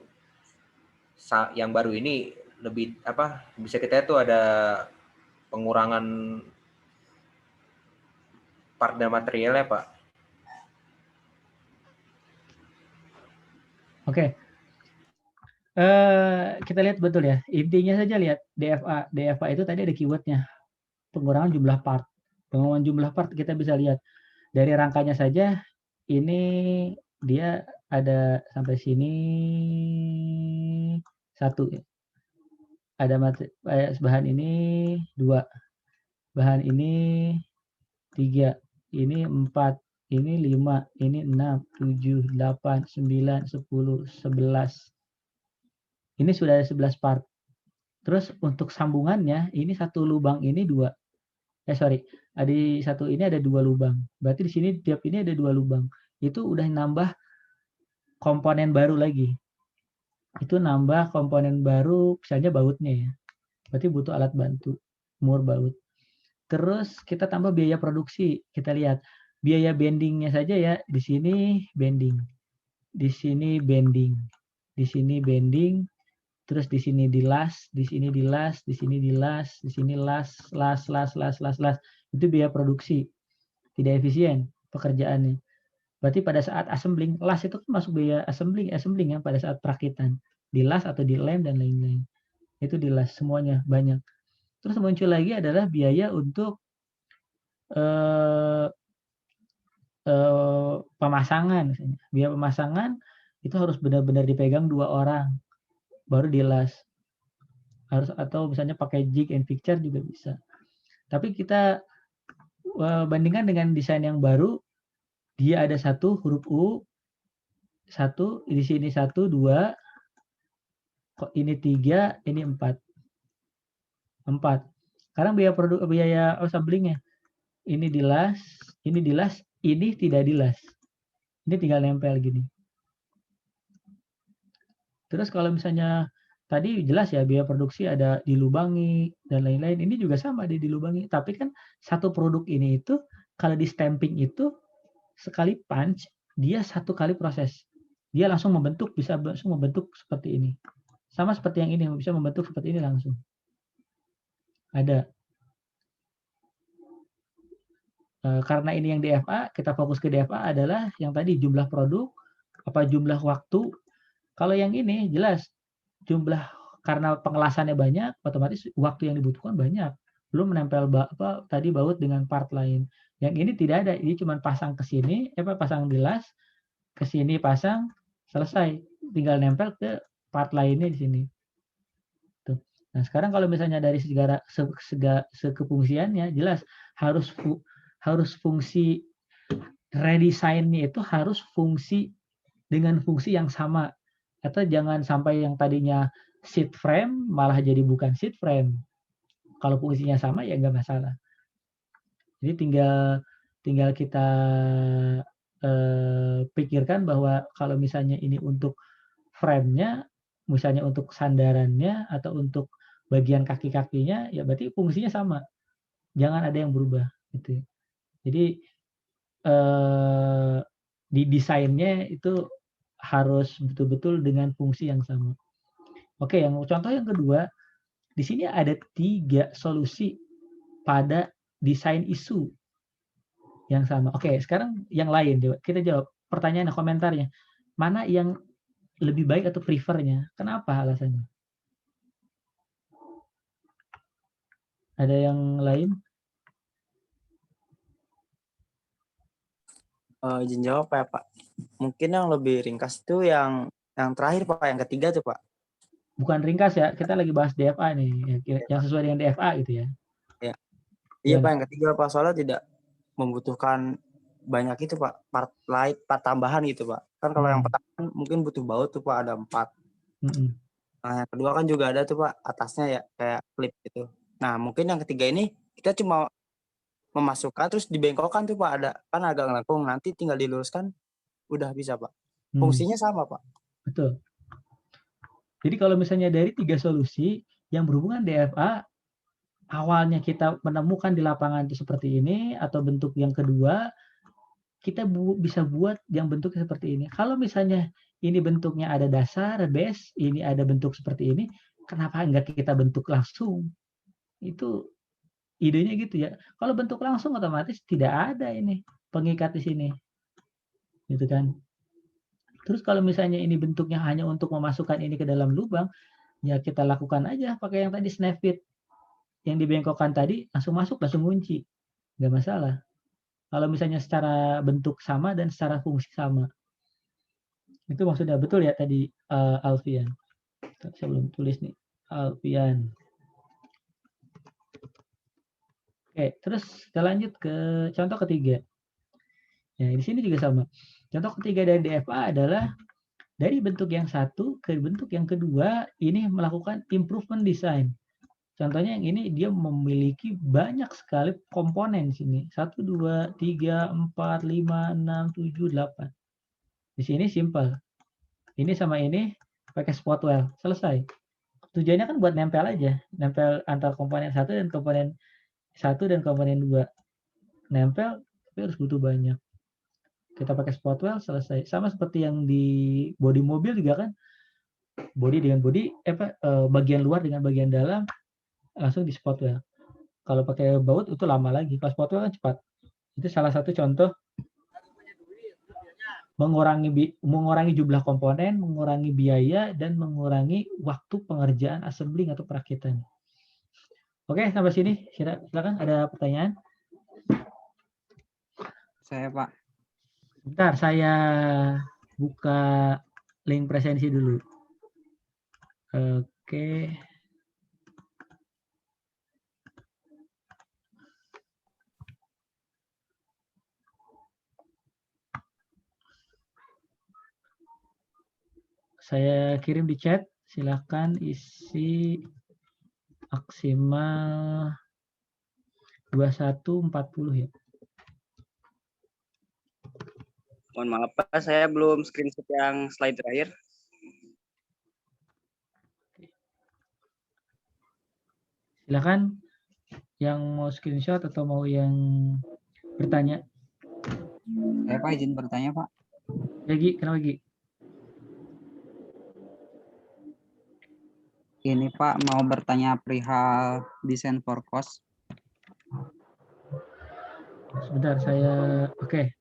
baru ini lebih bisa kita lihat tuh ada pengurangan part dan materialnya Pak. Oke. Kita lihat betul ya. Intinya saja lihat DFA. DFA itu tadi ada keywordnya. Pengurangan jumlah part. Pengurangan jumlah part kita bisa lihat. Dari rangkanya saja, ini dia ada sampai sini 1. Ada bahan ini 2. Bahan ini 3. Ini 4. Ini 5. Ini 6. 7. 8. 9. 10. 11. Ini sudah ada 11 part. Terus untuk sambungannya, ini 1 lubang ini 2. Di satu ini ada 2 lubang. Berarti di sini tiap ini ada 2 lubang. Itu udah nambah komponen baru lagi. itu nambah komponen baru, misalnya bautnya ya. Berarti butuh alat bantu, mur baut. Terus kita tambah biaya produksi. Kita lihat biaya bendingnya saja ya. Di sini bending, di sini bending, di sini bending, terus di sini dilas, di sini dilas, di sini dilas, di sini las. Itu biaya produksi. Tidak efisien pekerjaannya. Berarti pada saat assembling, las itu kan masuk biaya assembling ya pada saat perakitan. Dilas atau dilem dan lain-lain. Itu dilas semuanya banyak. Terus muncul lagi adalah biaya untuk pemasangan misalnya. Biaya pemasangan itu harus benar-benar dipegang 2 orang baru dilas. Harus atau misalnya pakai jig and fixture juga bisa. Tapi kita bandingkan dengan desain yang baru, dia ada 1 huruf U, 1 di sini 1, 2, kok ini 3, ini 4. 4. Sekarang biaya assemblingnya. Ini dilas, ini tidak dilas. Ini tinggal nempel gini. Terus kalau misalnya tadi jelas ya biaya produksi ada dilubangi dan lain-lain. Ini juga sama dilubangi. Tapi kan satu produk ini itu kalau di stamping itu sekali punch dia 1 kali proses. Dia langsung membentuk, bisa langsung membentuk seperti ini. Sama seperti yang ini, bisa membentuk seperti ini langsung. Ada. Karena ini yang DFA, kita fokus ke DFA adalah yang tadi jumlah produk, apa jumlah waktu. Kalau yang ini jelas jumlah karena pengelasannya banyak, otomatis waktu yang dibutuhkan banyak. Belum menempel tadi baut dengan part lain. Yang ini tidak ada, ini cuma pasang ke sini, pasang dilas, ke sini pasang, selesai. Tinggal nempel ke part lainnya di sini. Tuh. Nah, sekarang kalau misalnya dari sekefungsiannya jelas harus fungsi redesign-nya itu harus fungsi dengan fungsi yang sama. Atau jangan sampai yang tadinya seat frame malah jadi bukan seat frame. Kalau fungsinya sama ya nggak masalah. Jadi tinggal kita pikirkan bahwa kalau misalnya ini untuk frame-nya, misalnya untuk sandarannya atau untuk bagian kaki-kakinya, ya berarti fungsinya sama. Jangan ada yang berubah. Gitu. Jadi di desainnya itu harus betul-betul dengan fungsi yang sama. Oke, contoh yang kedua, di sini ada 3 solusi pada desain isu yang sama. Oke, sekarang yang lain coba kita jawab pertanyaan komentarnya. Mana yang lebih baik atau prefernya? Kenapa alasannya? Ada yang lain? Izin jawab ya Pak. Mungkin yang lebih ringkas itu yang terakhir Pak, yang ketiga tuh Pak. Bukan ringkas ya, kita lagi bahas DFA nih, yang sesuai dengan DFA gitu ya. Ya. Iya Pak, yang ketiga Pak, soalnya tidak membutuhkan banyak itu Pak, part lain, part tambahan gitu Pak. Kan kalau yang pertama mungkin butuh baut tuh Pak, ada 4. Nah, yang kedua kan juga ada tuh Pak, atasnya ya kayak klip gitu. Nah, mungkin yang ketiga ini kita cuma memasukkan terus dibengkokkan tuh Pak, ada kan agak ngelengkung, nanti tinggal diluruskan udah bisa Pak. Fungsinya sama Pak. Betul. Jadi kalau misalnya dari 3 solusi yang berhubungan DFA, awalnya kita menemukan di lapangan itu seperti ini, atau bentuk yang kedua, kita bisa buat yang bentuknya seperti ini. Kalau misalnya ini bentuknya ada dasar, base, ini ada bentuk seperti ini, kenapa enggak kita bentuk langsung? Itu idenya gitu ya. Kalau bentuk langsung otomatis tidak ada ini pengikat di sini. Gitu kan. Terus kalau misalnya ini bentuknya hanya untuk memasukkan ini ke dalam lubang, ya kita lakukan aja pakai yang tadi snap fit. Yang dibengkokkan tadi langsung masuk, langsung kunci. Nggak masalah. Kalau misalnya secara bentuk sama dan secara fungsi sama. Itu maksudnya betul ya tadi Alfian. Saya belum tulis nih. Alfian. Oke, terus kita lanjut ke contoh ketiga. Ya, di sini juga sama. Contoh ketiga dari DFA adalah dari bentuk yang satu ke bentuk yang kedua, ini melakukan improvement design. Contohnya yang ini dia memiliki banyak sekali komponen sini. 1, 2, 3, 4, 5, 6, 7, 8. Di sini simple. Ini sama ini pakai spot weld, selesai. Tujuannya kan buat nempel aja, nempel antar komponen 1 dan komponen 2. Nempel tapi harus butuh banyak. Kita pakai spot weld, selesai. Sama seperti yang di bodi mobil juga kan, bodi dengan bodi, bagian luar dengan bagian dalam langsung di spot weld. Kalau pakai baut itu lama lagi, kalau spot weld kan cepat. Itu salah satu contoh mengurangi jumlah komponen, mengurangi biaya, dan mengurangi waktu pengerjaan assembling atau perakitan. Oke, sampai sini. Silakan, ada pertanyaan? Saya, Pak. Bentar, saya buka link presensi dulu. Oke. Saya kirim di chat, silakan isi maksimal 2140 ya. Mohon maaf Pak, saya belum screenshot yang slide terakhir. Silakan yang mau screenshot atau mau yang bertanya. Saya Pak izin bertanya Pak. Lagi, kenapa Gi? Ini Pak mau bertanya perihal desain for cost. Sebentar, saya oke.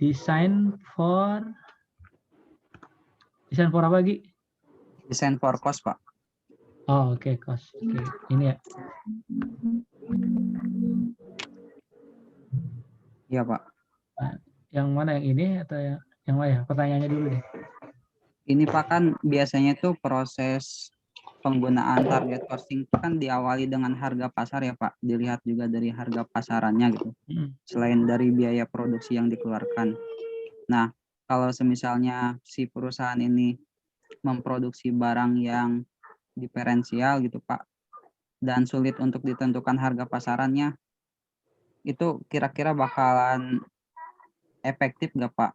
Desain for apa Gi? Desain for cost Pak. Oh oke, cost. Oke, ini ya. Iya Pak. Nah, yang mana, yang ini atau yang mana ya? Pertanyaannya dulu deh. Ini Pak kan biasanya tuh proses penggunaan target costing kan diawali dengan harga pasar ya Pak. Dilihat juga dari harga pasarannya gitu. Selain dari biaya produksi yang dikeluarkan. Nah, kalau semisalnya si perusahaan ini memproduksi barang yang diferensial gitu Pak, dan sulit untuk ditentukan harga pasarannya, itu kira-kira bakalan efektif nggak Pak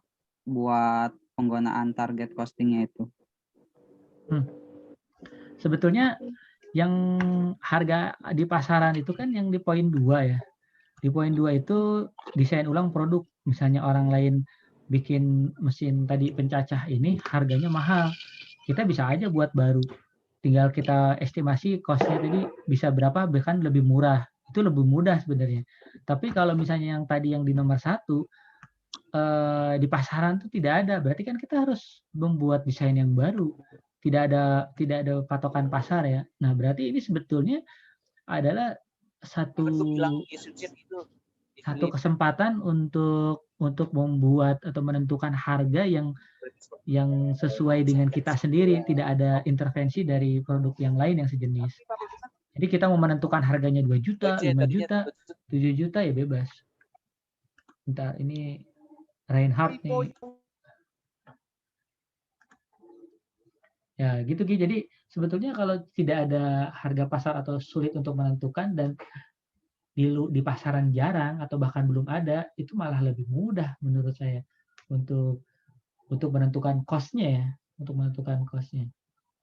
buat penggunaan target costingnya itu? Sebetulnya yang harga di pasaran itu kan yang di poin 2 ya. Di poin 2 itu desain ulang produk. Misalnya orang lain bikin mesin tadi pencacah ini harganya mahal. Kita bisa aja buat baru. Tinggal kita estimasi cost-nya tadi bisa berapa, bahkan lebih murah. Itu lebih mudah sebenarnya. Tapi kalau misalnya yang tadi yang di nomor 1, di pasaran itu tidak ada. Berarti kan kita harus membuat desain yang baru. Tidak ada patokan pasar ya. Nah, berarti ini sebetulnya adalah satu kesempatan untuk membuat atau menentukan harga yang sesuai dengan kita sendiri, tidak ada intervensi dari produk yang lain yang sejenis. Jadi kita mau menentukan harganya 2 juta, 5 juta, 7 juta ya bebas. Bentar, ini Reinhardt nih. Ya gitu Gi. Jadi sebetulnya kalau tidak ada harga pasar atau sulit untuk menentukan dan di pasaran jarang atau bahkan belum ada, itu malah lebih mudah menurut saya untuk menentukan cost-nya ya, untuk menentukan cost-nya.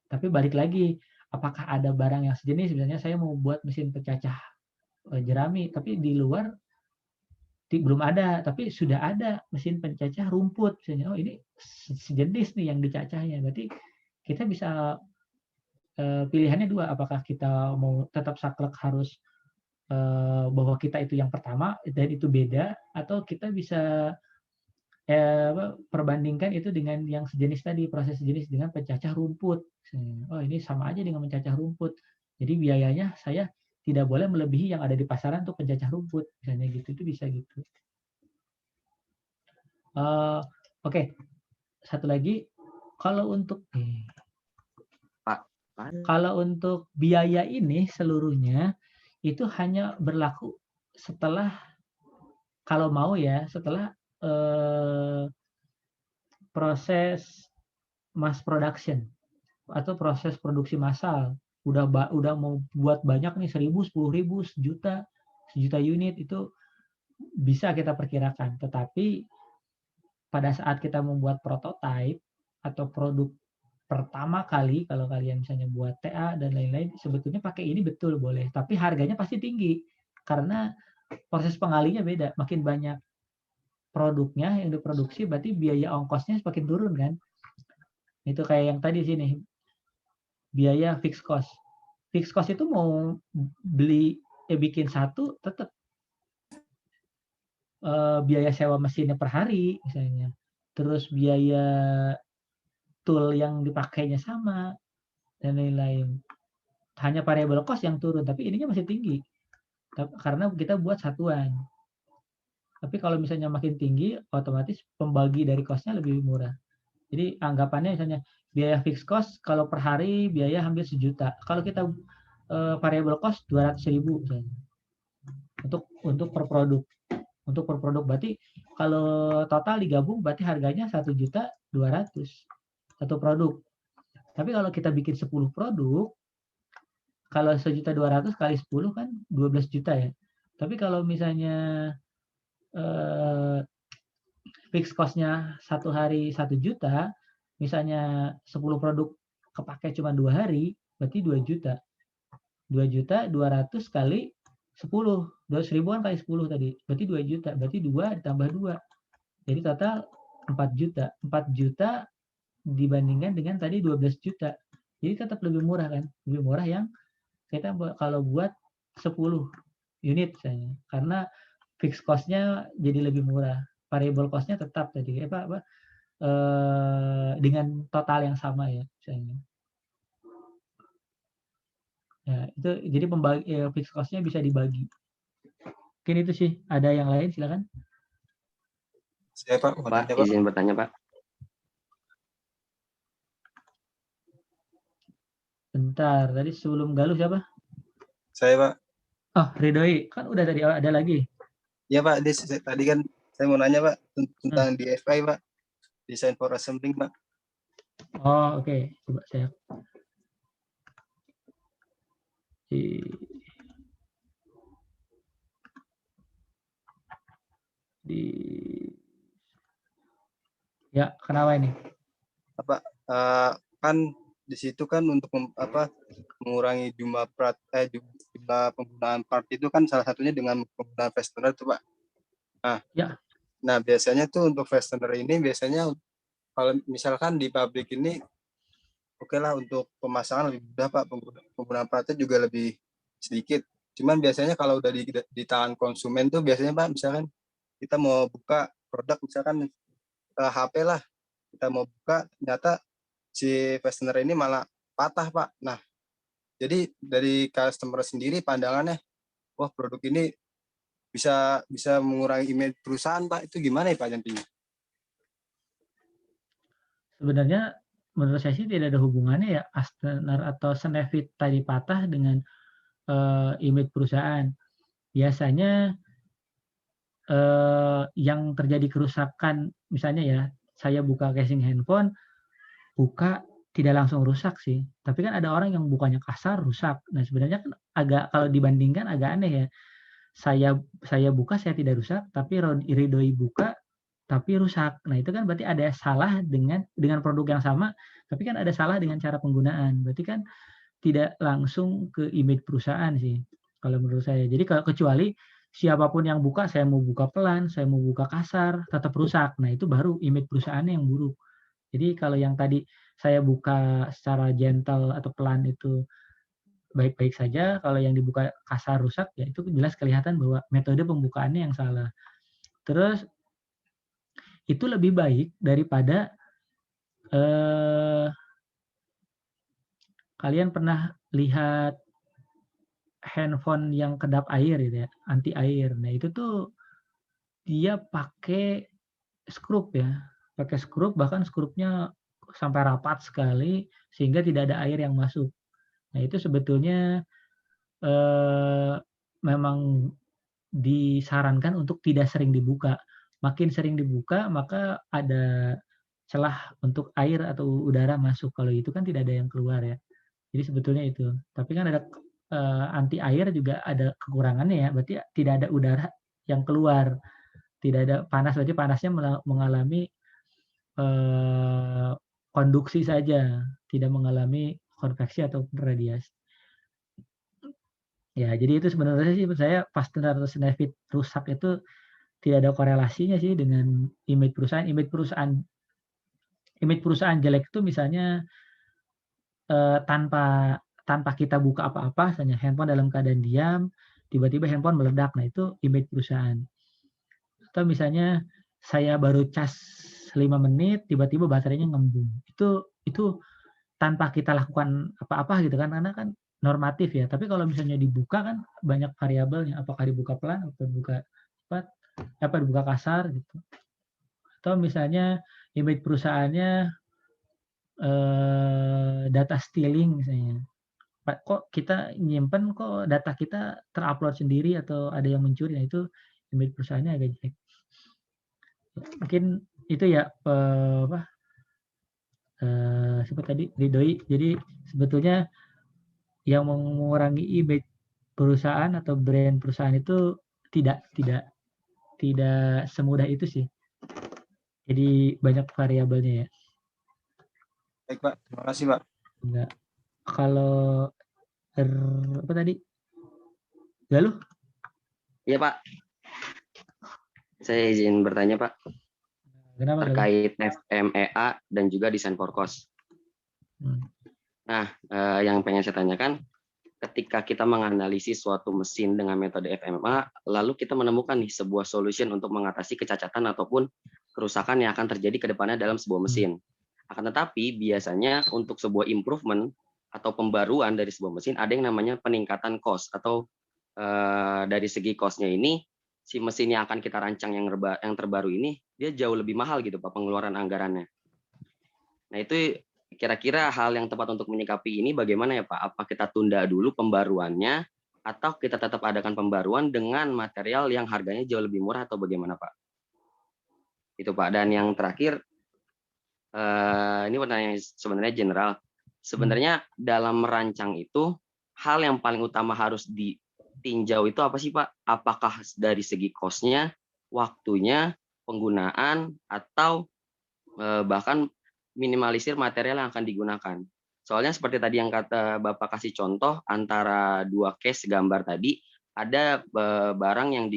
Tapi balik lagi, apakah ada barang yang sejenis? Misalnya saya mau buat mesin pecacah jerami, tapi di luar belum ada, tapi sudah ada mesin pencacah rumput. Misalnya, oh ini sejenis nih yang dicacahnya. Berarti kita bisa pilihannya 2, apakah kita mau tetap saklek harus bahwa kita itu yang pertama dan itu beda, atau kita bisa perbandingkan itu dengan yang sejenis tadi, proses sejenis dengan pencacah rumput. Oh ini sama aja dengan mencacah rumput. Jadi biayanya saya tidak boleh melebihi yang ada di pasaran untuk pencacah rumput. Misalnya gitu, itu bisa gitu. Oke. Satu lagi, kalau untuk biaya ini seluruhnya itu hanya berlaku setelah, kalau mau ya, setelah proses mass production atau proses produksi massal. Udah mau buat banyak nih, 1.000, 10.000, sejuta unit, itu bisa kita perkirakan. Tetapi pada saat kita membuat prototype atau produk pertama kali kalau kalian misalnya buat TA dan lain-lain, sebetulnya pakai ini betul boleh, tapi harganya pasti tinggi karena proses pengalinya beda. Makin banyak produknya yang diproduksi, berarti biaya ongkosnya semakin turun kan. Itu kayak yang tadi sini, biaya fixed cost. Fixed cost itu mau beli bikin satu tetap biaya sewa mesinnya per hari misalnya. Terus biaya tool yang dipakainya sama dan lain-lain. Hanya variable cost yang turun, tapi ininya masih tinggi. Karena kita buat satuan. Tapi kalau misalnya makin tinggi, otomatis pembagi dari cost-nya lebih murah. Jadi anggapannya misalnya biaya fixed cost kalau per hari biaya hampir 1 juta. Kalau kita variable cost 200.000 misalnya. Untuk per produk. Untuk per produk berarti kalau total digabung berarti harganya 1.200.000 satu produk. Tapi kalau kita bikin 10 produk, kalau 1.200.000 kali 10 kan 12 juta ya. Tapi kalau misalnya fixed cost-nya satu hari 1 juta, misalnya 10 produk kepake cuma 2 hari, berarti 2 juta. 2.200.000 kali 10, 200.000 kali 10 tadi, berarti 2 juta, berarti 2 ditambah 2. Jadi total 4 juta. 4 juta dibandingkan dengan tadi 12 juta. Jadi tetap lebih murah kan? Lebih murah yang kita kalau buat 10 unit misalnya. Karena fixed cost-nya jadi lebih murah. Variable cost-nya tetap tadi dengan total yang sama ya misalnya. Ya, itu jadi fixed cost-nya bisa dibagi. Mungkin itu sih. Ada yang lain silakan. Saya Pak, Pak, izin bertanya Pak. Bentar, tadi sebelum Galuh siapa? Saya Pak. Oh, Ridhoi. Kan udah tadi ada lagi. Ya Pak, tadi kan saya mau nanya Pak tentang DFI Pak. Design for Assembling Pak. Oh, oke. Coba saya ya, kenapa ini? Kan di situ kan untuk mengurangi jumlah penggunaan part itu kan salah satunya dengan penggunaan fastener tuh Pak. Nah biasanya tuh untuk fastener ini biasanya kalau misalkan di pabrik ini oke lah untuk pemasangan lebih mudah Pak, penggunaan partnya juga lebih sedikit. Cuman biasanya kalau udah di tangan konsumen tuh biasanya Pak, misalkan kita mau buka produk misalkan HP lah, kita mau buka ternyata si fastener ini malah patah Pak. Nah jadi dari customer sendiri pandangannya, wah produk ini bisa mengurangi image perusahaan Pak, itu gimana ya Pak nantinya? Sebenarnya menurut saya sih tidak ada hubungannya ya fastener atau snefit tadi patah dengan image perusahaan. Biasanya yang terjadi kerusakan misalnya ya, saya buka casing handphone, buka tidak langsung rusak sih. Tapi kan ada orang yang bukanya kasar rusak. Nah sebenarnya kan agak kalau dibandingkan agak aneh ya. Saya buka saya tidak rusak, tapi Ridhoi buka tapi rusak. Nah itu kan berarti ada salah dengan produk yang sama, tapi kan ada salah dengan cara penggunaan. Berarti kan tidak langsung ke image perusahaan sih kalau menurut saya. Jadi kecuali siapapun yang buka, saya mau buka pelan, saya mau buka kasar, tetap rusak. Nah itu baru image perusahaannya yang buruk. Jadi kalau yang tadi saya buka secara gentle atau pelan itu baik-baik saja, kalau yang dibuka kasar rusak ya itu jelas kelihatan bahwa metode pembukaannya yang salah. Terus itu lebih baik daripada kalian pernah lihat handphone yang kedap air gitu ya, anti air. Nah itu tuh dia pakai skrup ya, pakai skrup, bahkan skrupnya sampai rapat sekali sehingga tidak ada air yang masuk. Nah itu sebetulnya memang disarankan untuk tidak sering dibuka. Makin sering dibuka maka ada celah untuk air atau udara masuk. Kalau itu kan tidak ada yang keluar ya. Jadi sebetulnya itu. Tapi kan ada anti air juga ada kekurangannya ya. Berarti tidak ada udara yang keluar. Tidak ada panas, berarti panasnya mengalami konduksi saja, tidak mengalami konveksi ataupun radiasi. Ya, jadi itu sebenarnya sih saya fastener Snefit rusak itu tidak ada korelasinya sih dengan image perusahaan. Image perusahaan jelek itu misalnya tanpa kita buka apa-apa, misalnya handphone dalam keadaan diam, tiba-tiba handphone meledak. Nah, itu image perusahaan. Atau misalnya saya baru cas 5 menit, tiba-tiba baterainya ngembung. Itu tanpa kita lakukan apa-apa gitu kan, karena kan normatif ya. Tapi kalau misalnya dibuka kan banyak variabelnya, apakah dibuka pelan atau dibuka cepat, dibuka kasar gitu. Atau misalnya image perusahaannya data stealing misalnya. Kok kita nyimpen kok data kita terupload sendiri atau ada yang mencuri, nah itu image perusahaannya agak jelek. Mungkin itu ya seperti tadi Ridhoi. Jadi sebetulnya yang mengurangi image perusahaan atau brand perusahaan itu tidak semudah itu sih. Jadi banyak variabelnya ya. Baik Pak, terima kasih Pak. Enggak. Kalau apa tadi? Galuh? Iya Pak. Saya izin bertanya Pak. Kenapa terkait FMEA dan juga desain for cost. Nah, yang pengen saya tanyakan, ketika kita menganalisis suatu mesin dengan metode FMEA, lalu kita menemukan nih sebuah solution untuk mengatasi kecacatan ataupun kerusakan yang akan terjadi ke depannya dalam sebuah mesin. Akan tetapi biasanya untuk sebuah improvement atau pembaruan dari sebuah mesin ada yang namanya peningkatan cost atau dari segi cost-nya ini si mesin yang akan kita rancang yang terbaru ini dia jauh lebih mahal gitu Pak pengeluaran anggarannya. Nah itu kira-kira hal yang tepat untuk menyikapi ini bagaimana ya Pak? Apa kita tunda dulu pembaruannya atau kita tetap adakan pembaruan dengan material yang harganya jauh lebih murah atau bagaimana Pak? Itu Pak. Dan yang terakhir ini pertanyaan sebenarnya general. Sebenarnya dalam merancang itu hal yang paling utama harus ditinjau itu apa sih Pak? Apakah dari segi cost-nya, waktunya, penggunaan, atau bahkan minimalisir material yang akan digunakan. Soalnya seperti tadi yang kata Bapak kasih contoh antara dua case gambar tadi, ada barang yang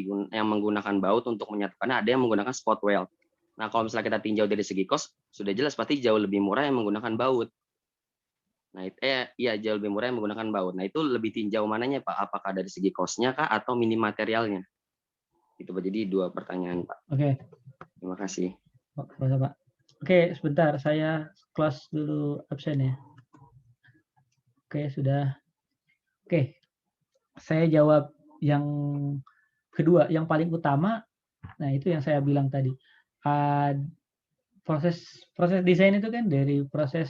menggunakan baut untuk menyatukannya, ada yang menggunakan spot weld. Nah kalau misalnya kita tinjau dari segi cost, sudah jelas pasti jauh lebih murah yang menggunakan baut. Nah, iya jauh lebih murah yang menggunakan baut. Nah, itu lebih tinjau mananya, Pak? Apakah dari segi cost-nya kah atau minim materialnya? Itu Pak. Jadi 2 pertanyaan, Pak. Oke. Terima kasih. Pak. Oke, sebentar saya close dulu absen ya. Oke, sudah. Oke. Saya jawab yang kedua, yang paling utama. Nah, itu yang saya bilang tadi. Proses desain itu kan dari proses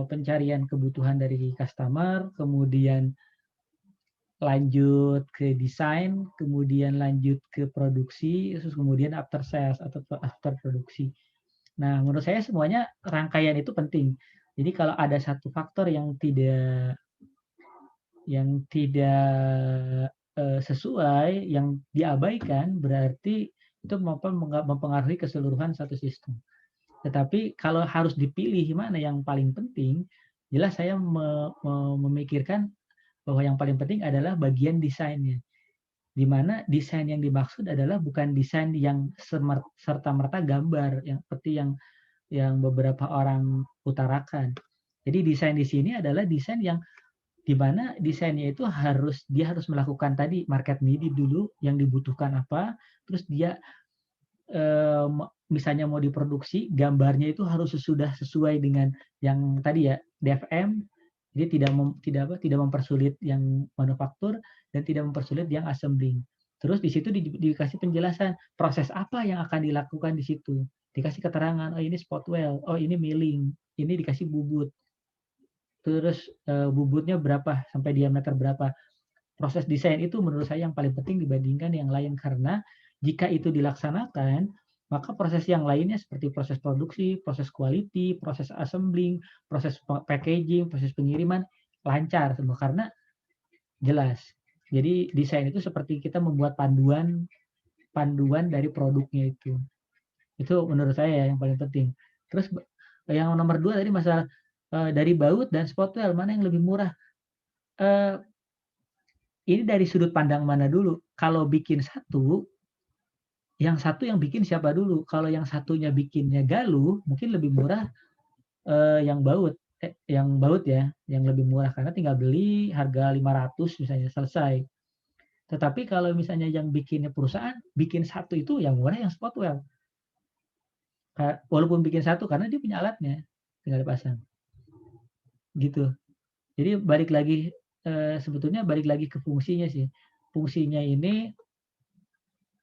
pencarian kebutuhan dari customer, kemudian lanjut ke desain, kemudian lanjut ke produksi, terus kemudian after sales atau after produksi. Nah, menurut saya semuanya rangkaian itu penting. Jadi kalau ada satu faktor yang tidak sesuai, yang diabaikan, berarti itu mempengaruhi keseluruhan satu sistem. Tetapi kalau harus dipilih mana yang paling penting, jelas saya memikirkan bahwa yang paling penting adalah bagian desainnya. Di mana desain yang dimaksud adalah bukan desain yang serta-merta gambar, yang seperti yang beberapa orang utarakan. Jadi desain di sini adalah desain yang di mana desainnya itu dia harus melakukan tadi market need dulu, yang dibutuhkan apa, terus dia misalnya mau diproduksi, gambarnya itu harus sesuai dengan yang tadi ya DFM, jadi tidak mempersulit yang manufaktur dan tidak mempersulit yang assembling. Terus di situ dikasih penjelasan proses apa yang akan dilakukan di situ, dikasih keterangan, oh ini spot weld, oh ini milling, ini dikasih bubut, terus bubutnya berapa sampai diameter berapa. Proses desain itu menurut saya yang paling penting dibandingkan yang lain, karena jika itu dilaksanakan, maka proses yang lainnya seperti proses produksi, proses quality, proses assembling, proses packaging, proses pengiriman lancar semua karena jelas. Jadi desain itu seperti kita membuat panduan dari produknya itu. Itu menurut saya yang paling penting. Terus Yang nomor 2 tadi masalah dari baut dan spotwell mana yang lebih murah? Ini dari sudut pandang mana dulu? Kalau bikin satu, yang satu yang bikin siapa dulu? Kalau yang satunya bikinnya Galuh, mungkin lebih murah yang baut ya, yang lebih murah karena tinggal beli harga 500 misalnya selesai. Tetapi kalau misalnya yang bikinnya perusahaan, bikin satu itu yang murah yang spotwell. Walaupun bikin satu karena dia punya alatnya, tinggal dipasang. Gitu. Jadi balik lagi sebetulnya balik lagi ke fungsinya sih. Fungsinya ini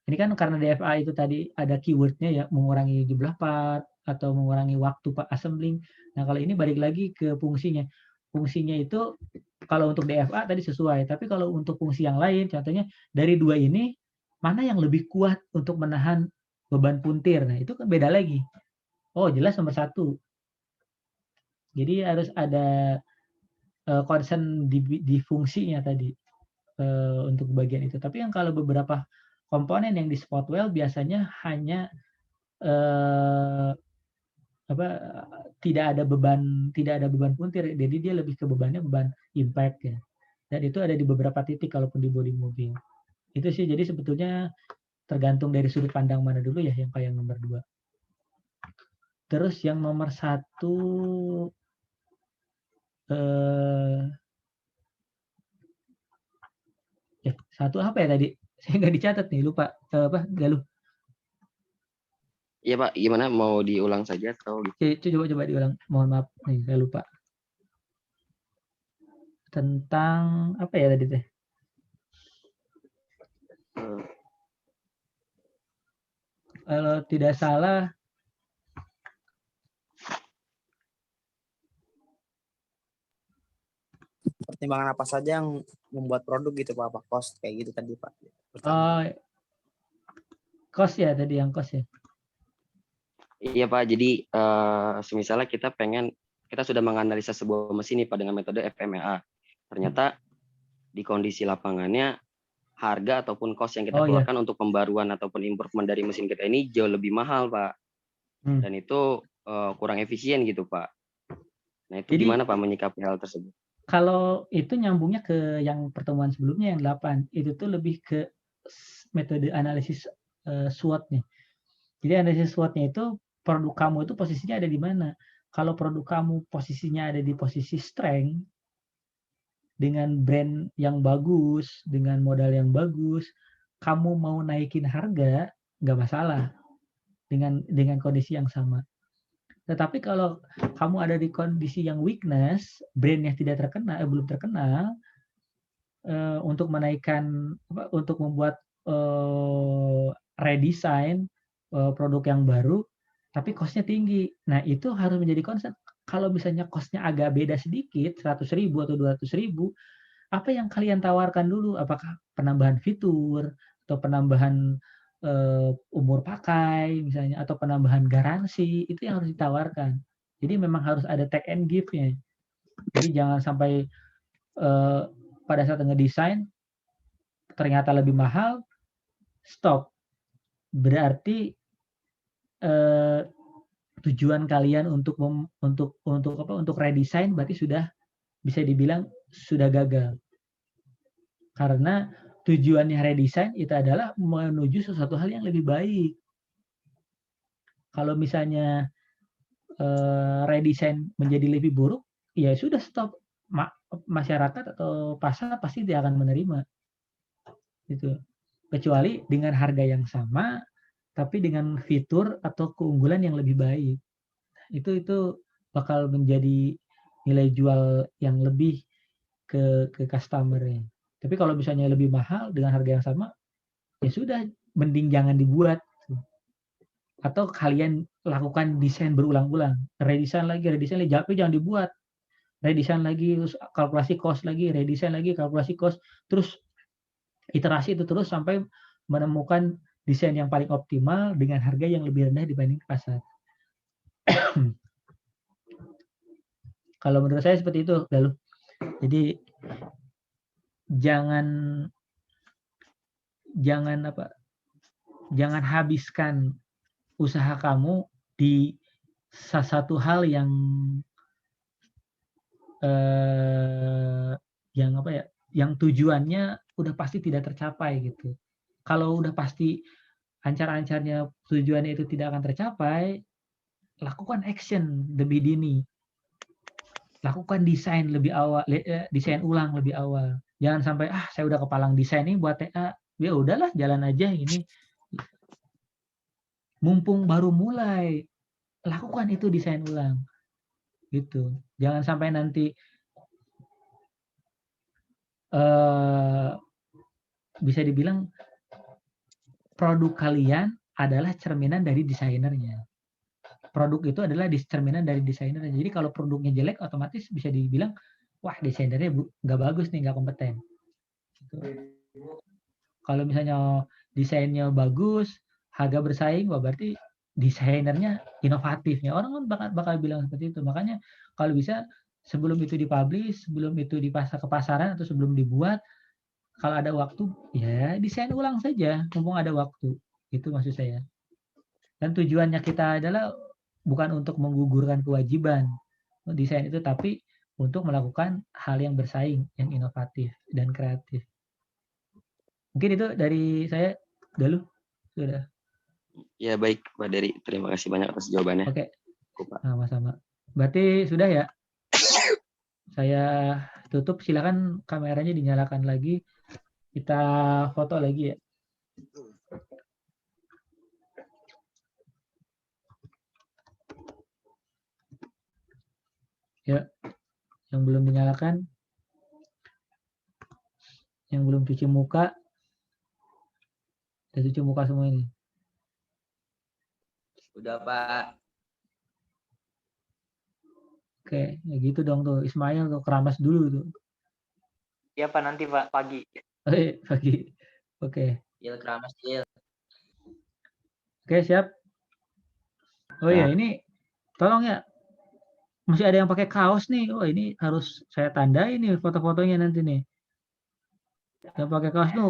kan karena DFA itu tadi ada keywordnya ya, mengurangi jumlah part atau mengurangi waktu assembling. Nah, kalau ini balik lagi ke fungsinya. Fungsinya itu kalau untuk DFA tadi sesuai, tapi kalau untuk fungsi yang lain, contohnya dari 2 ini, mana yang lebih kuat untuk menahan beban puntir? Nah, itu kan beda lagi. Oh, jelas nomor 1. Jadi harus ada concern di fungsinya tadi untuk bagian itu. Tapi yang kalau beberapa komponen yang di spotwell biasanya hanya tidak ada beban puntir, jadi dia lebih ke beban impact ya. Dan itu ada di beberapa titik kalaupun di bodi mobil. Itu sih, jadi sebetulnya tergantung dari sudut pandang mana dulu ya yang kayak nomor 2. Terus yang nomor 1 satu apa ya tadi? Saya nggak dicatat nih, lupa. Galuh. Iya Pak, gimana mau diulang saja atau gitu? Coba diulang. Mohon maaf nih, saya lupa. Tentang apa ya tadi teh? Kalau tidak salah pertimbangan apa saja yang membuat produk gitu Pak? Apa cost kayak gitu tadi Pak? Cost ya tadi, yang cost ya. Iya Pak, jadi misalnya kita sudah menganalisa sebuah mesin nih Pak dengan metode FMEA. Ternyata di kondisi lapangannya harga ataupun cost yang kita keluarkan untuk pembaruan ataupun improvement dari mesin kita ini jauh lebih mahal Pak. Dan itu kurang efisien gitu Pak. Nah itu jadi, gimana Pak menyikapi hal tersebut? Kalau itu nyambungnya ke yang pertemuan sebelumnya yang 8, itu tuh lebih ke metode analisis SWOT-nya. Jadi analisis SWOT-nya itu produk kamu itu posisinya ada di mana. Kalau produk kamu posisinya ada di posisi strength, dengan brand yang bagus, dengan modal yang bagus, kamu mau naikin harga, nggak masalah dengan kondisi yang sama. Tetapi kalau kamu ada di kondisi yang weakness, brandnya tidak terkenal, belum terkenal, untuk menaikkan, untuk membuat redesign produk yang baru, tapi cost-nya tinggi. Nah, itu harus menjadi concern. Kalau misalnya cost-nya agak beda sedikit, 100.000 atau 200.000, apa yang kalian tawarkan dulu? Apakah penambahan fitur, atau penambahan umur pakai misalnya, atau penambahan garansi, itu yang harus ditawarkan. Jadi memang harus ada take and give-nya. Jadi jangan sampai pada saat ngedesain ternyata lebih mahal, stop. Berarti tujuan kalian untuk redesign berarti sudah bisa dibilang sudah gagal. Karena tujuannya redesign itu adalah menuju sesuatu hal yang lebih baik. Kalau misalnya redesign menjadi lebih buruk, ya sudah stop. Masyarakat atau pasar pasti dia akan menerima. Gitu. Kecuali dengan harga yang sama, tapi dengan fitur atau keunggulan yang lebih baik. Itu bakal menjadi nilai jual yang lebih ke customer-nya. Tapi kalau misalnya lebih mahal dengan harga yang sama, ya sudah, mending jangan dibuat. Atau kalian lakukan desain berulang-ulang. Redesign lagi, tapi jangan dibuat. Redesign lagi, terus kalkulasi cost lagi, redesign lagi, kalkulasi cost. Terus iterasi itu terus sampai menemukan desain yang paling optimal dengan harga yang lebih rendah dibanding pasar. Kalau menurut saya seperti itu, Galuh. Jadi jangan habiskan usaha kamu di satu hal yang apa ya, yang tujuannya udah pasti tidak tercapai gitu. Kalau udah pasti ancar-ancarnya tujuannya itu tidak akan tercapai, lakukan action lebih dini. Lakukan desain lebih awal, desain ulang lebih awal. Jangan sampai saya udah kepalang desain ini buat TA, ya udahlah jalan aja ini. Mumpung baru mulai, lakukan itu desain ulang. Gitu. Jangan sampai nanti bisa dibilang produk kalian adalah cerminan dari desainernya. Produk itu adalah cerminan dari desainernya. Jadi kalau produknya jelek, otomatis bisa dibilang, wah desainernya nggak bagus nih, nggak kompeten. Gitu. Kalau misalnya desainnya bagus, harga bersaing, wah berarti desainernya inovatifnya. Orang kan bakal bilang seperti itu. Makanya kalau bisa sebelum itu dipublish, sebelum itu dipasar ke pasaran atau sebelum dibuat, kalau ada waktu, ya desain ulang saja, mumpung ada waktu. Itu maksud saya. Dan tujuannya kita adalah bukan untuk menggugurkan kewajiban desain itu, tapi untuk melakukan hal yang bersaing, yang inovatif dan kreatif. Mungkin itu dari saya dulu. Sudah. Ya baik, Pak Dery. Terima kasih banyak atas jawabannya. Oke. Sama-sama. Berarti sudah ya? Saya tutup. Silakan kameranya dinyalakan lagi. Kita foto lagi ya. Ya, yang belum dinyalakan, yang belum cuci muka, udah cuci muka semua ini. Udah Pak. Oke, ya gitu dong tuh. Ismail tuh keramas dulu tuh. Iya Pak, nanti Pak pagi. Pagi. Oke. Il keramas Il. Oke, siap. Oh ya, ini tolong ya. Masih ada yang pakai kaos nih. Oh, ini harus saya tandai nih foto-fotonya nanti nih. Yang pakai kaos tuh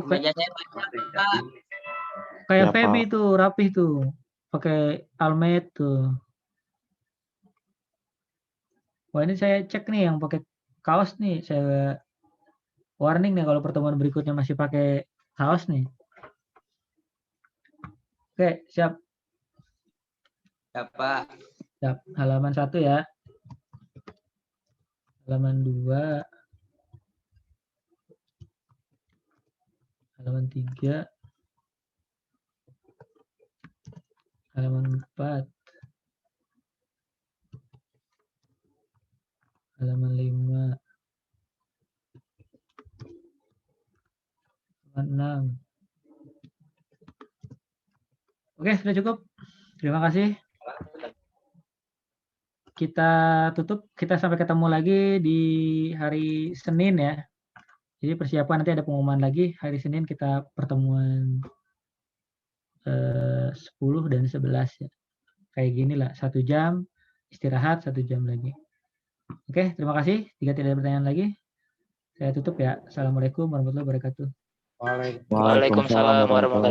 kayak Feby tuh, rapih tuh. Pakai almet tuh. Wah, ini saya cek nih yang pakai kaos nih. Saya warning nih kalau pertemuan berikutnya masih pakai kaos nih. Oke, siap. Siap Pak. Siap. Halaman 1 ya. Halaman 2. Halaman 3. Halaman 4. Halaman 5. Halaman 6. Oke, sudah cukup. Terima kasih. Kita tutup. Kita sampai ketemu lagi di hari Senin ya. Jadi persiapan nanti ada pengumuman lagi. Hari Senin kita pertemuan 10 dan 11 ya. Kayak gini lah. 1 jam istirahat, 1 jam lagi. Oke, terima kasih. Jika tidak ada pertanyaan lagi, saya tutup ya. Assalamualaikum warahmatullahi wabarakatuh. Waalaikumsalam warahmatullahi wabarakatuh.